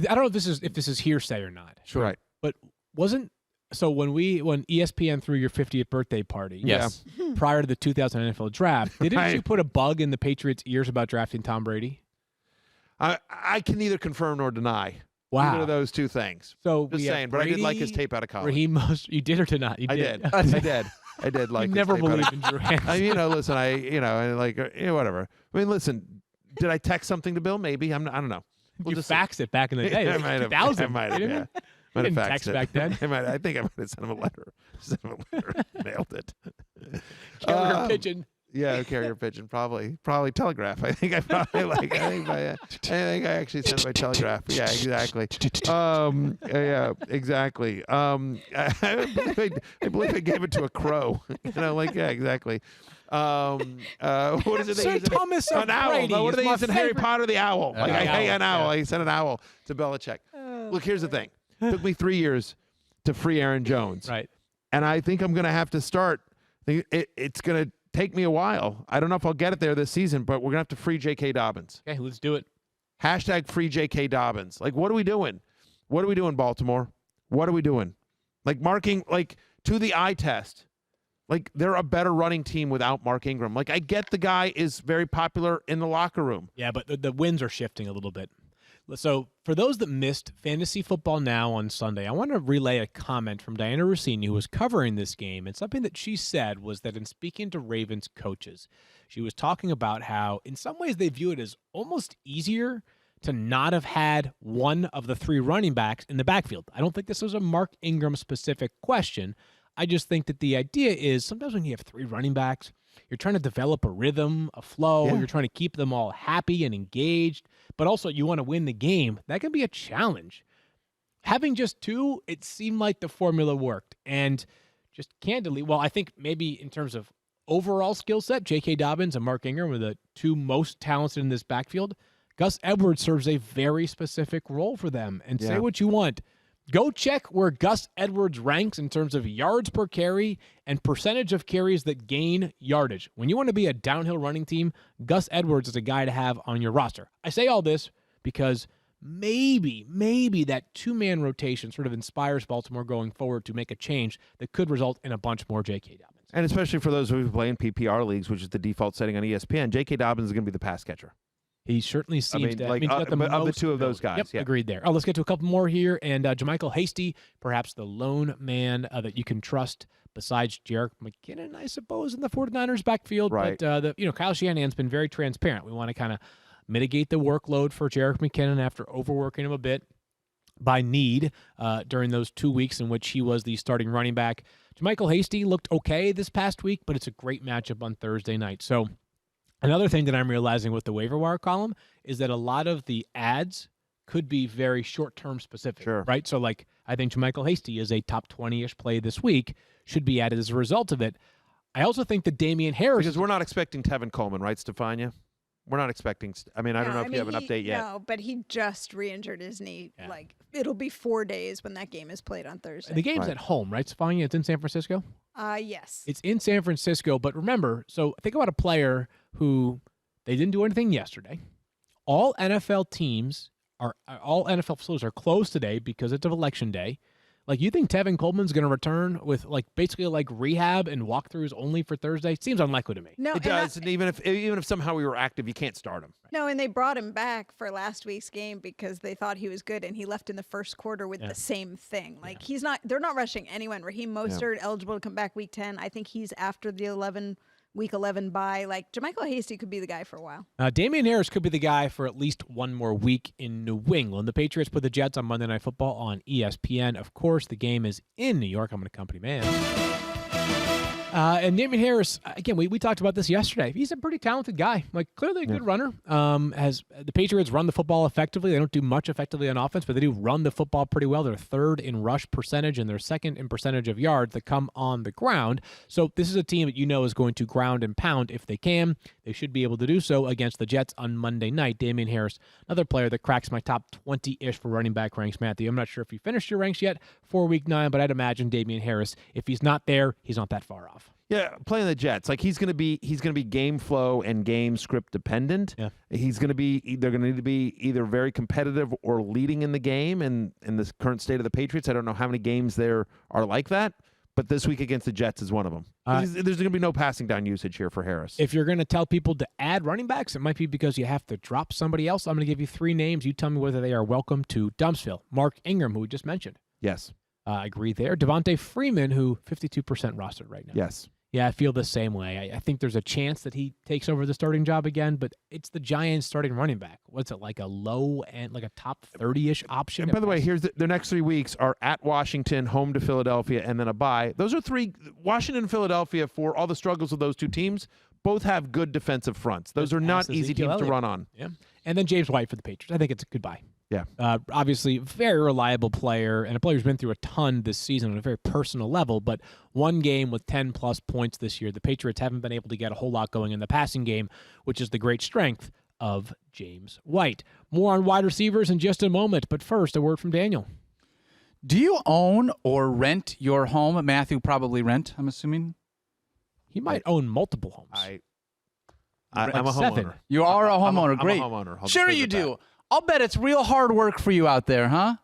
I don't know if this is hearsay or not. Sure. Right. But when ESPN threw your 50th birthday party, Yes. prior to the 2000 NFL draft, didn't you put a bug in the Patriots' ears about drafting Tom Brady? I can neither confirm nor deny. Wow. Either of those two things. So just saying, but I did like his tape out of college. Raheem Mostert, you did or did not? You did. I did like. You his never tape out of- believed in Drew Hansen. Listen, whatever. I mean, listen, did I text something to Bill? Maybe. I don't know. You faxed it back in the day. I might have. 2000. I might have. You Yeah. didn't Might have text faxed it. back then. I think I might have sent him a letter. Nailed it. Carrier pigeon. Yeah, carrier pigeon, probably telegraph. I think I actually sent it by telegraph. Yeah, exactly. Yeah, exactly. I believe I gave it to a crow. Yeah, exactly. What is it? Sir Thomas an owl. Brady What do they is use in my Harry favorite. Potter? The owl. An An owl. owl. I sent an owl to Belichick. Look, here's the thing. It took me 3 years to free Aaron Jones. Right. And I think I'm going to have to start. It's going to take me a while. I don't know if I'll get it there this season, but we're going to have to free J.K. Dobbins. Okay, let's do it. # free J.K. Dobbins. What are we doing? What are we doing, Baltimore? What are we doing? Marking, to the eye test. They're a better running team without Mark Ingram. I get the guy is very popular in the locker room. Yeah, but the winds are shifting a little bit. So for those that missed Fantasy Football Now on Sunday, I want to relay a comment from Diana Rossini, who was covering this game, and something that she said was that in speaking to Ravens coaches, she was talking about how in some ways they view it as almost easier to not have had one of the 3 running backs in the backfield. I don't think this was a Mark Ingram specific question. I just think that the idea is sometimes when you have 3 running backs, you're trying to develop a rhythm, a flow. Yeah. You're trying to keep them all happy and engaged, but also you want to win the game. That can be a challenge. Having just 2, it seemed like the formula worked. And just candidly, I think maybe in terms of overall skill set, J.K. Dobbins and Mark Ingram were the 2 most talented in this backfield. Gus Edwards serves a very specific role for them. And say what you want. Go check where Gus Edwards ranks in terms of yards per carry and percentage of carries that gain yardage. When you want to be a downhill running team, Gus Edwards is a guy to have on your roster. I say all this because maybe that 2-man rotation sort of inspires Baltimore going forward to make a change that could result in a bunch more J.K. Dobbins. And especially for those who play in PPR leagues, which is the default setting on ESPN, J.K. Dobbins is going to be the pass catcher. He certainly seems to. of the 2 of those guys. Yep, yeah. agreed there. Let's get to a couple more here. And JaMychal Hasty, perhaps the lone man that you can trust besides Jerick McKinnon, I suppose, in the 49ers backfield. Right. But, Kyle Shanahan's been very transparent. We want to kind of mitigate the workload for Jerick McKinnon after overworking him a bit by need during those 2 weeks in which he was the starting running back. JaMychal Hasty looked okay this past week, but it's a great matchup on Thursday night. So another thing that I'm realizing with the waiver wire column is that a lot of the ads could be very short-term specific, Sure. right? So, I think JaMychal Hasty is a top 20-ish play this week, should be added as a result of it. I also think that Damian Harris... Because we're not expecting Tevin Coleman, right, Stefania? We're not expecting... I don't know if you have an update yet. No, but he just re-injured his knee. Yeah. It'll be 4 days when that game is played on Thursday. The game's at home, right, Stefania? It's in San Francisco? Yes. It's in San Francisco, but remember, so think about a player who they didn't do anything yesterday. All NFL facilities are closed today because it's election day. You think Tevin Coleman's going to return with basically rehab and walkthroughs only for Thursday? Seems unlikely to me. No, It does. And even if somehow we were active, you can't start him. No, and they brought him back for last week's game because they thought he was good, and he left in the first quarter with the same thing. He's not. They're not rushing anyone. Raheem Mostert eligible to come back week 10. I think he's after the week 11 bye. JaMychal Hasty could be the guy for a while. Damien Harris could be the guy for at least one more week in New England. The Patriots put the Jets on Monday Night Football on ESPN. Of course, the game is in New York. I'm an accompany man. And Damien Harris, again, we talked about this yesterday. He's a pretty talented guy, like clearly a good runner. Has the Patriots run the football effectively? They don't do much effectively on offense, but they do run the football pretty well. They're third in rush percentage, and they're second in percentage of yards that come on the ground. So this is a team that you know is going to ground and pound if they can. They should be able to do so against the Jets on Monday night. Damien Harris, another player that cracks my top 20-ish for running back ranks, Matthew. I'm not sure if you finished your ranks yet for Week 9, but I'd imagine Damien Harris, if he's not there, he's not that far off. Yeah, playing the Jets, like he's gonna be game flow and game script dependent. Yeah. They're gonna need to be either very competitive or leading in the game. And in this current state of the Patriots, I don't know how many games there are like that, but this week against the Jets is one of them. There's gonna be no passing down usage here for Harris. If you're gonna tell people to add running backs, it might be because you have to drop somebody else. I'm gonna give you 3 names. You tell me whether they are welcome to Dumpsville. Mark Ingram, who we just mentioned. Yes. I agree there. Devontae Freeman, who 52% rostered right now. Yes. Yeah, I feel the same way. I think there's a chance that he takes over the starting job again, but it's the Giants starting running back. What's it, like a low and like a top 30-ish option? And by the way, here's their next 3 weeks are at Washington, home to Philadelphia, and then a bye. Those are 3. Washington and Philadelphia, for all the struggles of those 2 teams, both have good defensive fronts. Those are not easy teams to run on. Yeah, and then James White for the Patriots. I think it's a good buy. Yeah. Obviously, very reliable player, and a player who's been through a ton this season on a very personal level, but one game with 10-plus points this year. The Patriots haven't been able to get a whole lot going in the passing game, which is the great strength of James White. More on wide receivers in just a moment, but first, a word from Daniel. Do you own or rent your home? Matthew probably rent, I'm assuming. He might own multiple homes. I'm a Seven. homeowner. You are a homeowner. Great. I'm a homeowner. I'll Sure just leave you it at do. that. I'll bet it's real hard work for you out there, huh?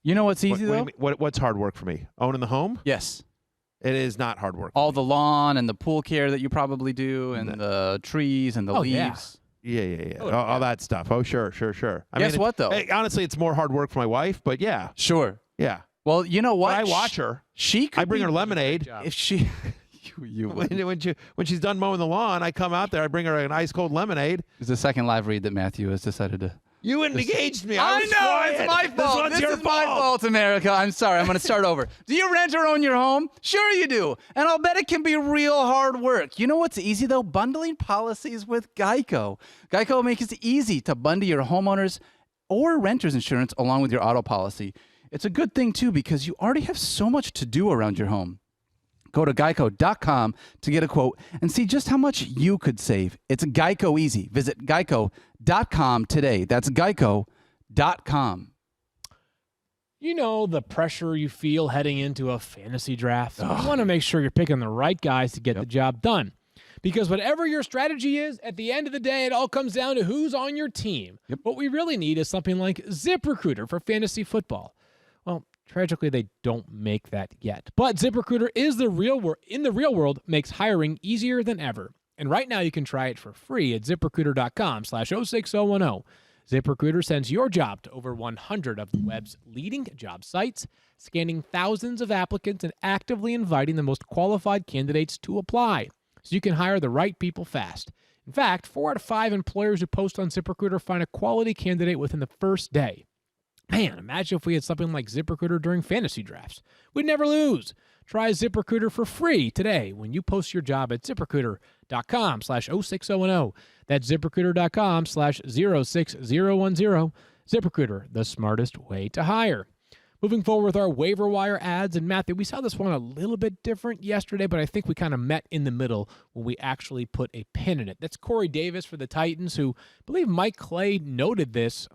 You know what's easy, though? What's hard work for me? Owning the home? Yes. It is not hard work. All the lawn and the pool care that you probably do, and the trees and the leaves. Yeah. All that stuff. Oh, sure. Guess what, though? Honestly, it's more hard work for my wife, but yeah. Sure. Yeah. Well, you know what? But I watch her. She could I bring be- her lemonade. If she... you When she's done mowing the lawn, I come out there. I bring her an ice cold lemonade. It's the second live read that Matthew has decided to. You engaged me. I was know quiet. it's my fault. This This is my fault, America. I'm sorry. I'm going to start over. Do you rent or own your home? Sure you do. And I'll bet it can be real hard work. You know what's easy though? Bundling policies with Geico. Geico makes it easy to bundle your homeowners or renters insurance along with your auto policy. It's a good thing too because you already have so much to do around your home. Go to geico.com to get a quote and see just how much you could save. It's Geico easy. Visit geico.com today. That's geico.com. You know the pressure you feel heading into a fantasy draft. You want to make sure you're picking the right guys to get the job done. Because whatever your strategy is, at the end of the day, it all comes down to who's on your team. What we really need is something like ZipRecruiter for fantasy football. Well, tragically, they don't make that yet. But ZipRecruiter is in the real world makes hiring easier than ever. And right now, you can try it for free at ZipRecruiter.com/06010. ZipRecruiter sends your job to over 100 of the web's leading job sites, scanning thousands of applicants and actively inviting the most qualified candidates to apply, so you can hire the right people fast. In fact, 4 out of 5 employers who post on ZipRecruiter find a quality candidate within the first day. Man, imagine if we had something like ZipRecruiter during fantasy drafts. We'd never lose. Try ZipRecruiter for free today when you post your job at ZipRecruiter.com/06010. That's ZipRecruiter.com/06010. ZipRecruiter, the smartest way to hire. Moving forward with our waiver wire ads, and Matthew, we saw this one a little bit different yesterday, but I think we kind of met in the middle when we actually put a pin in it. That's Corey Davis for the Titans, who I believe Mike Clay noted this.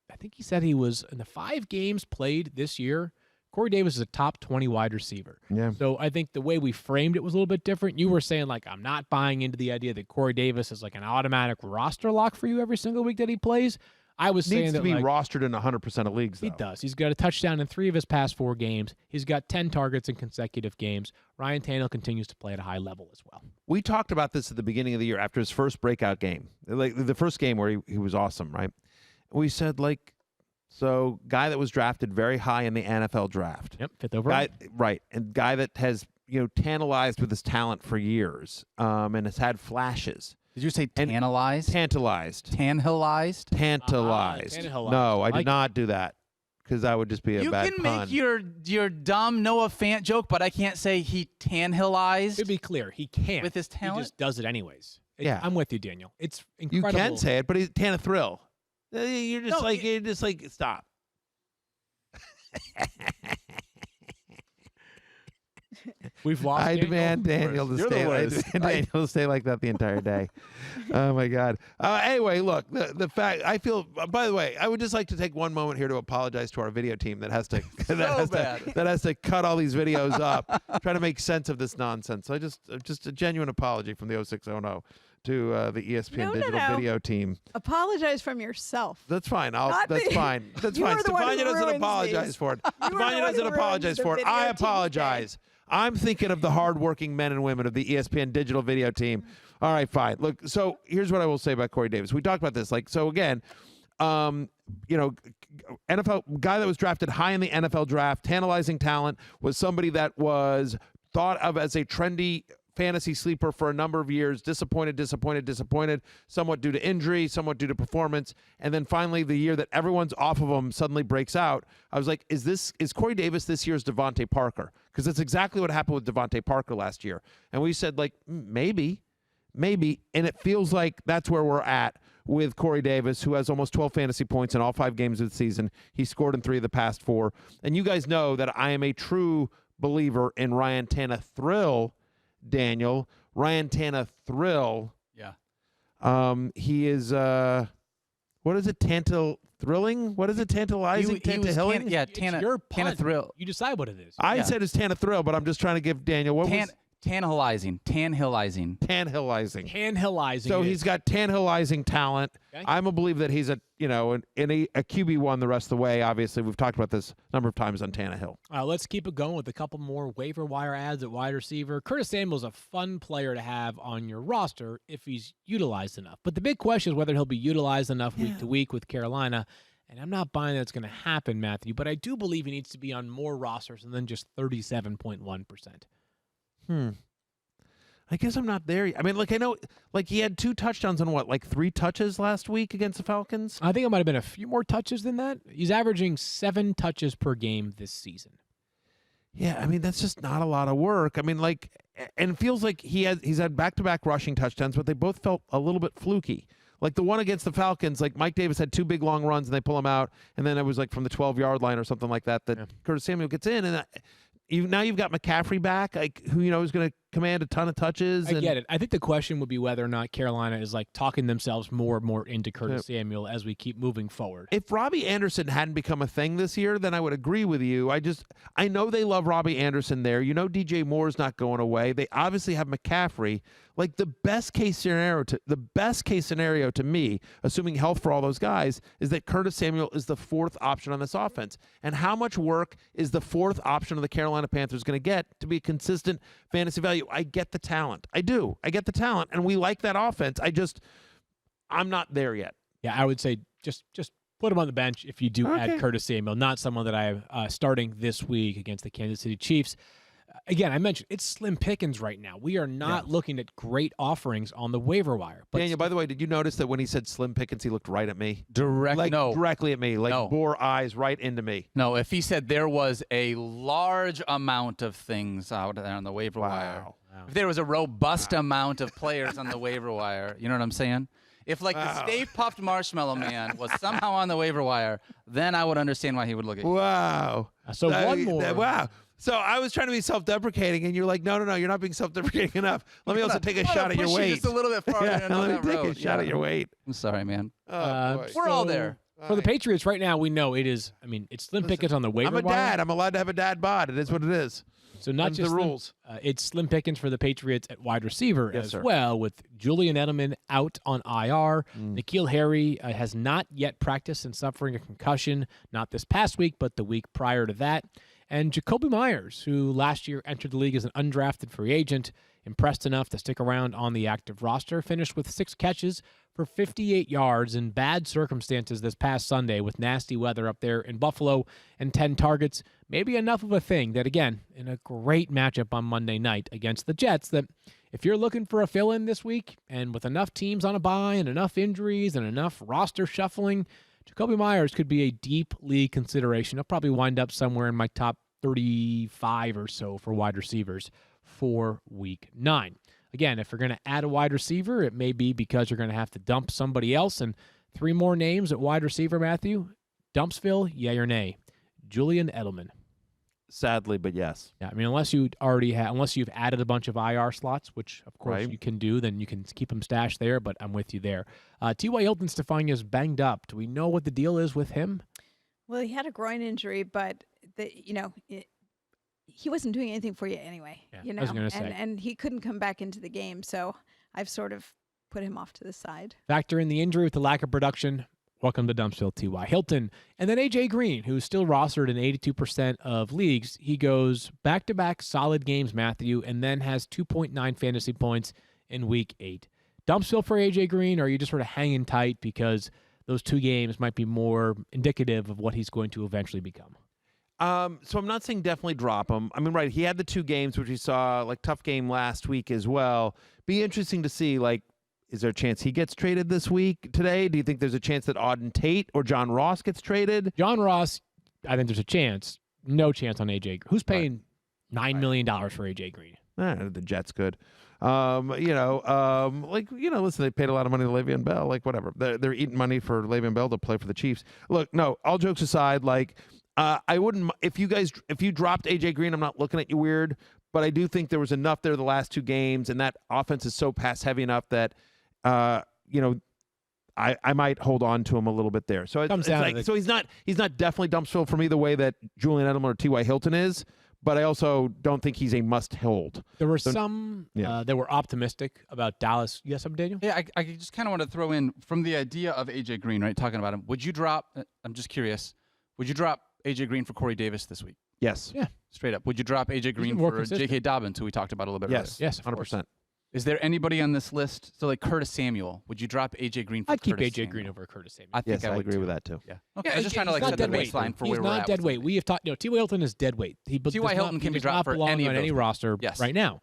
I think he said he was in the 5 games played this year. Corey Davis is a top 20 wide receiver. Yeah. So I think the way we framed it was a little bit different. You were saying, like, I'm not buying into the idea that Corey Davis is like an automatic roster lock for you every single week that he plays. I was saying Needs that to be like, rostered in 100% of leagues, though. he does. He's got a touchdown in 3 of his past 4 games. He's got 10 targets in consecutive games. Ryan Tannehill continues to play at a high level as well. We talked about this at the beginning of the year after his first breakout game, like the first game where he was awesome, right? We said, like, so guy that was drafted very high in the NFL draft. Yep, 5th overall. Right, and guy that has, tantalized with his talent for years, and has had flashes. Did you say tantalized? Tantalized. Tanhillized? Tantalized. Tantalized. No, I like did not do that. because that would just be a You bad can pun. make your dumb Noah Fant joke, but I can't say he Tannehillized. To be clear, he can't. With his He talent? just does it anyways. Yeah. I'm with you, Daniel. It's You incredible. can say it, but he's Tana Thrill. You're just No, you're just like, stop. We've lost I Daniel. demand Daniel to You're the stay. I worst. demand Daniel to stay like that the entire day. Oh my God. Anyway, look, the fact I feel. By the way, I would just like to take one moment here to apologize to our video team that has to that has to cut all these videos up, try to make sense of this nonsense. So just a genuine apology from the 0600 to the ESPN digital video team. Apologize from yourself. That's fine. Not That's me. fine. That's You fine. are the one who Stefania doesn't ruins apologize these. for it. You are the Stefania one doesn't who apologize ruins the for it. video I team apologize. I'm thinking of the hardworking men and women of the ESPN digital video team. All right, fine. Look, so here's what I will say about Corey Davis. We talked about this. So again, NFL guy that was drafted high in the NFL draft, tantalizing talent, was somebody that was thought of as a trendy fantasy sleeper for a number of years, disappointed, somewhat due to injury, somewhat due to performance, and then finally the year that everyone's off of him suddenly breaks out. I was like, is Corey Davis this year's Devontae Parker? Because that's exactly what happened with Devontae Parker last year. And we said, like, maybe, and it feels like that's where we're at with Corey Davis, who has almost 12 fantasy points in all 5 games of the season. He scored in 3 of the past 4. And you guys know that I am a true believer in Ryan Tannehill, Daniel. Ryan Tannehill. Yeah. He is, what is it? Thrilling? What is it? Tantalizing? Tantahilling? It's your pun. Thrill. You decide what it is. I said it's Tannehill, but I'm just trying to give Daniel, what was Tannehillizing. Tanhillizing. So it he's is. got Tanhillizing talent. Okay. I'm a believer that he's a QB1 the rest of the way. Obviously, we've talked about this a number of times on Tannehill. Let's keep it going with a couple more waiver wire ads at wide receiver. Curtis Samuel's a fun player to have on your roster if he's utilized enough. But the big question is whether he'll be utilized enough week to week with Carolina. And I'm not buying that's going to happen, Matthew, but I do believe he needs to be on more rosters than just 37.1%. I guess I'm not there. I mean, I know, he had 2 touchdowns on 3 touches last week against the Falcons? I think it might have been a few more touches than that. He's averaging 7 touches per game this season. Yeah, I mean, that's just not a lot of work. I mean, and it feels like he's had back-to-back rushing touchdowns, but they both felt a little bit fluky. Like the one against the Falcons, Mike Davis had 2 big long runs and they pull him out, and then it was from the 12-yard line or something like that Curtis Samuel gets in, and now you've got McCaffrey back, who is going to command a ton of touches. I get it. I think the question would be whether or not Carolina is talking themselves more and more into Curtis Samuel as we keep moving forward. If Robbie Anderson hadn't become a thing this year, then I would agree with you. I know they love Robbie Anderson there. DJ Moore's not going away. They obviously have McCaffrey. The best case scenario to me, assuming health for all those guys, is that Curtis Samuel is the 4th option on this offense. And how much work is the 4th option of the Carolina Panthers going to get to be a consistent fantasy value? I get the talent. I do. I get the talent, and we like that offense. I'm not there yet. Yeah, I would say just put him on the bench if you do add Curtis Samuel, not someone that I have starting this week against the Kansas City Chiefs. Again, I mentioned it's slim pickings right now. We are not looking at great offerings on the waiver wire. But Daniel, by the way, did you notice that when he said slim pickings, he looked right at me? Directly at me, bore eyes right into me. No, if he said there was a large amount of things out there on the waiver wire, if there was a robust amount of players on the waiver wire, you know what I'm saying? If the Stay Puffed Marshmallow Man was somehow on the waiver wire, then I would understand why he would look at you. Wow. So one more. Wow. So I was trying to be self-deprecating, and you're like, no, you're not being self-deprecating enough. Let me also take a shot at your weight. Just a little bit farther down let that me take road. a shot at your weight. I'm sorry, man. Oh, boy. We're all there. For the Patriots right now, we know it is. I mean, it's slim pickings on the waiver I'm a wire. dad. I'm allowed to have a dad bod. It is what it is. So not Them's just the slim- rules. It's slim pickings for the Patriots at wide receiver Yes, as sir. well, with Julian Edelman out on IR. N'Keal Harry has not yet practiced and suffering a concussion, not this past week, but the week prior to that. And Jacoby Myers, who last year entered the league as an undrafted free agent, impressed enough to stick around on the active roster, finished with 6 catches for 58 yards in bad circumstances this past Sunday with nasty weather up there in Buffalo, and 10 targets. Maybe enough of a thing that, again, in a great matchup on Monday night against the Jets, that if you're looking for a fill-in this week and with enough teams on a bye and enough injuries and enough roster shuffling, Jacoby Myers could be a deep league consideration. He'll probably wind up somewhere in my top 35 or so for wide receivers for week 9. Again, if you're going to add a wide receiver, it may be because you're going to have to dump somebody else. And 3 more names at wide receiver, Matthew. Dumpsville, yay or nay? Julian Edelman. Sadly, but yes. Yeah, I mean, unless you've added a bunch of IR slots, which of course Right. you can do, then you can keep them stashed there. But I'm with you there. T.Y. Hilton Stefania's banged up. Do we know what the deal is with him? Well, he had a groin injury, but he wasn't doing anything for you anyway. Yeah, I was gonna say. And he couldn't come back into the game, so I've sort of put him off to the side. Factor in the injury with the lack of production. Welcome to Dumpsville, T.Y. Hilton. And then A.J. Green, who's still rostered in 82% of leagues. He goes back-to-back solid games, Matthew, and then has 2.9 fantasy points in Week 8. Dumpsville for A.J. Green, or are you just sort of hanging tight because those 2 games might be more indicative of what he's going to eventually become? So I'm not saying definitely drop him. I mean, right, he had the 2 games, which we saw, like, tough game last week as well. Be interesting to see, like, is there a chance he gets traded this week today? Do you think there's a chance that Auden Tate or John Ross gets traded? John Ross, I think there's a chance. No chance on A.J. Who's paying $9 million for A.J. Green? The Jets could. Listen, they paid a lot of money to Le'Veon Bell. Like, whatever. They're eating money for Le'Veon Bell to play for the Chiefs. Look, no, all jokes aside, like, I wouldn't, if you dropped A.J. Green, I'm not looking at you weird, but I do think there was enough there the last 2 games, and that offense is so pass heavy enough that, I might hold on to him a little bit there. So so he's not definitely Dumpsville for me the way that Julian Edelman or T.Y. Hilton is, but I also don't think he's a must hold. There were some that were optimistic about Dallas. You got something, Daniel? Yeah, I just kind of want to throw in from the idea of A.J. Green, right, talking about him. Would you drop, I'm just curious, would you drop A.J. Green for Corey Davis this week? Yes. Yeah. Straight up. Would you drop A.J. Green more for consistent. J.K. Dobbins, who we talked about a little bit Yes. earlier? Yes, 100%. Is there anybody on this list? So, like Curtis Samuel, would you drop A.J. Green for I'd keep Curtis A.J. Samuel? Green over Curtis Samuel. I think Yes, I would agree too. with that too. Yeah. Okay. Yeah, I was just trying to he's like not set the dead weight. baseline for He's where we're not at. dead with weight. something. We have talked. T.Y. Hilton is dead weight. T.Y. Hilton can be dropped for belong any of on those any guys. roster Yes. right now.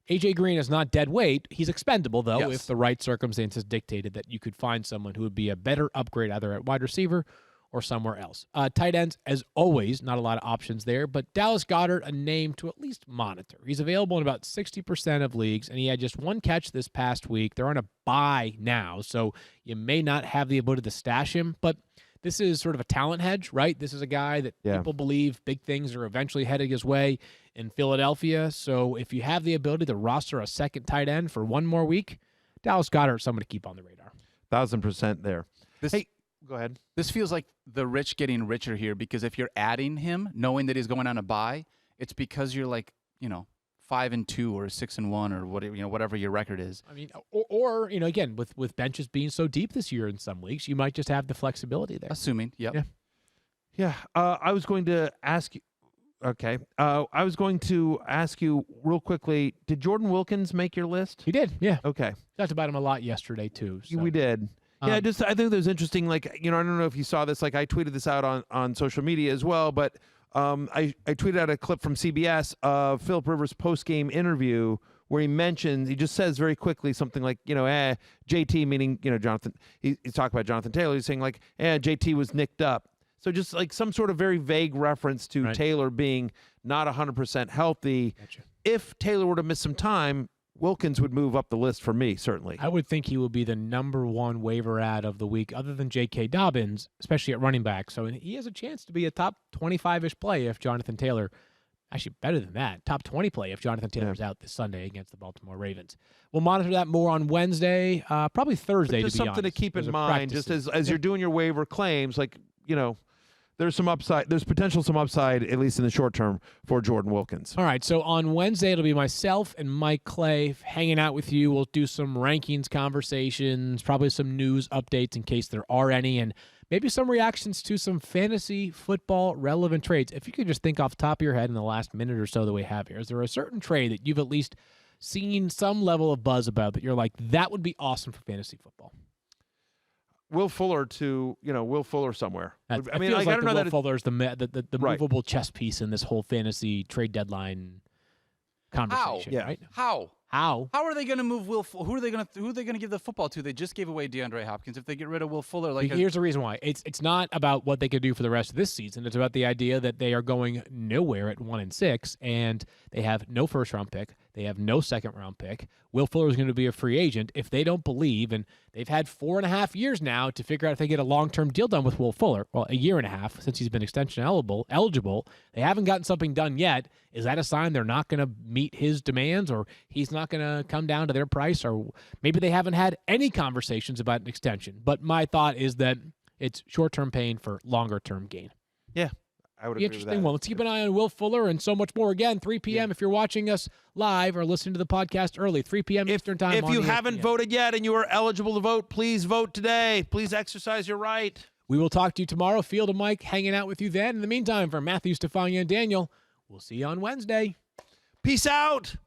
A.J. Green is not dead weight. He's expendable, though, Yes. if the right circumstances dictated that you could find someone who would be a better upgrade either at wide receiver or somewhere else. Tight ends, as always, not a lot of options there, but Dallas Goedert, a name to at least monitor. He's available in about 60% of leagues, and he had just 1 catch this past week. They're on a bye now, so you may not have the ability to stash him, but this is sort of a talent hedge, right? This is a guy that people believe big things are eventually heading his way in Philadelphia, so if you have the ability to roster a second tight end for 1 more week, Dallas Goedert is someone to keep on the radar. 1,000% there. Hey, go ahead. This feels like the rich getting richer here because if you're adding him, knowing that he's going on a bye, it's because you're like, 5-2 or 6-1 or whatever your record is. I mean, or again, with benches being so deep this year in some leagues, you might just have the flexibility there. Assuming, yep. Yeah. I was going to ask you. Okay. I was going to ask you real quickly. Did Jordan Wilkins make your list? He did. Yeah. Okay. Talked about him a lot yesterday too. So. We did. Yeah, I think it was interesting. Like, I don't know if you saw this. Like, I tweeted this out on social media as well. But I tweeted out a clip from CBS of Philip Rivers' post-game interview where he just says very quickly something like, JT, meaning, Jonathan. He's talking about Jonathan Taylor. He's saying like, JT was nicked up. So just like some sort of very vague reference to Taylor being not 100% healthy. Gotcha. If Taylor were to miss some time, Wilkins would move up the list for me, certainly. I would think he would be the number 1 waiver ad of the week, other than J.K. Dobbins, especially at running back. So he has a chance to be a top 25-ish play if Jonathan Taylor, actually better than that, top 20 play if Jonathan Taylor's out this Sunday against the Baltimore Ravens. We'll monitor that more on Wednesday, probably Thursday, just to be something honest. to keep in There's a mind, practice just as you're doing your waiver claims, like, there's some upside. There's potential some upside, at least in the short term, for Jordan Wilkins. All right, so on Wednesday, it'll be myself and Mike Clay hanging out with you. We'll do some rankings conversations, probably some news updates in case there are any, and maybe some reactions to some fantasy football relevant trades. If you could just think off the top of your head in the last minute or so that we have here, is there a certain trade that you've at least seen some level of buzz about that you're like, that would be awesome for fantasy football? Will Fuller Will Fuller somewhere. I mean, like, I don't know Will that Fuller's the movable chess piece in this whole fantasy trade deadline conversation. Yeah. Right? How? How? How are they going to move who are they going to give the football to? They just gave away DeAndre Hopkins. If they get rid of Will Fuller, Here's the reason why. It's not about what they could do for the rest of this season. It's about the idea that they are going nowhere at 1-6, and they have no first-round pick. They have no second-round pick. Will Fuller is going to be a free agent. If they don't believe, and they've had 4.5 years now to figure out if they get a long-term deal done with Will Fuller, well, 1.5 years since he's been extension eligible. They haven't gotten something done yet. Is that a sign they're not going to meet his demands, or he's not going to come down to their price, or maybe they haven't had any conversations about an extension? But my thought is that it's short-term pain for longer-term gain. Yeah, I would agree with that. Interesting one. Let's keep an eye on Will Fuller and so much more. Again, 3 p.m. if you're watching us live or listening to the podcast early, 3 p.m. Eastern time. If on you ESPN. haven't voted yet and you are eligible to vote, please vote today. Please exercise your right. We will talk to you tomorrow. Field and Mike hanging out with you then. In the meantime, for Matthew, Stefania, and Daniel, we'll see you on Wednesday. Peace out.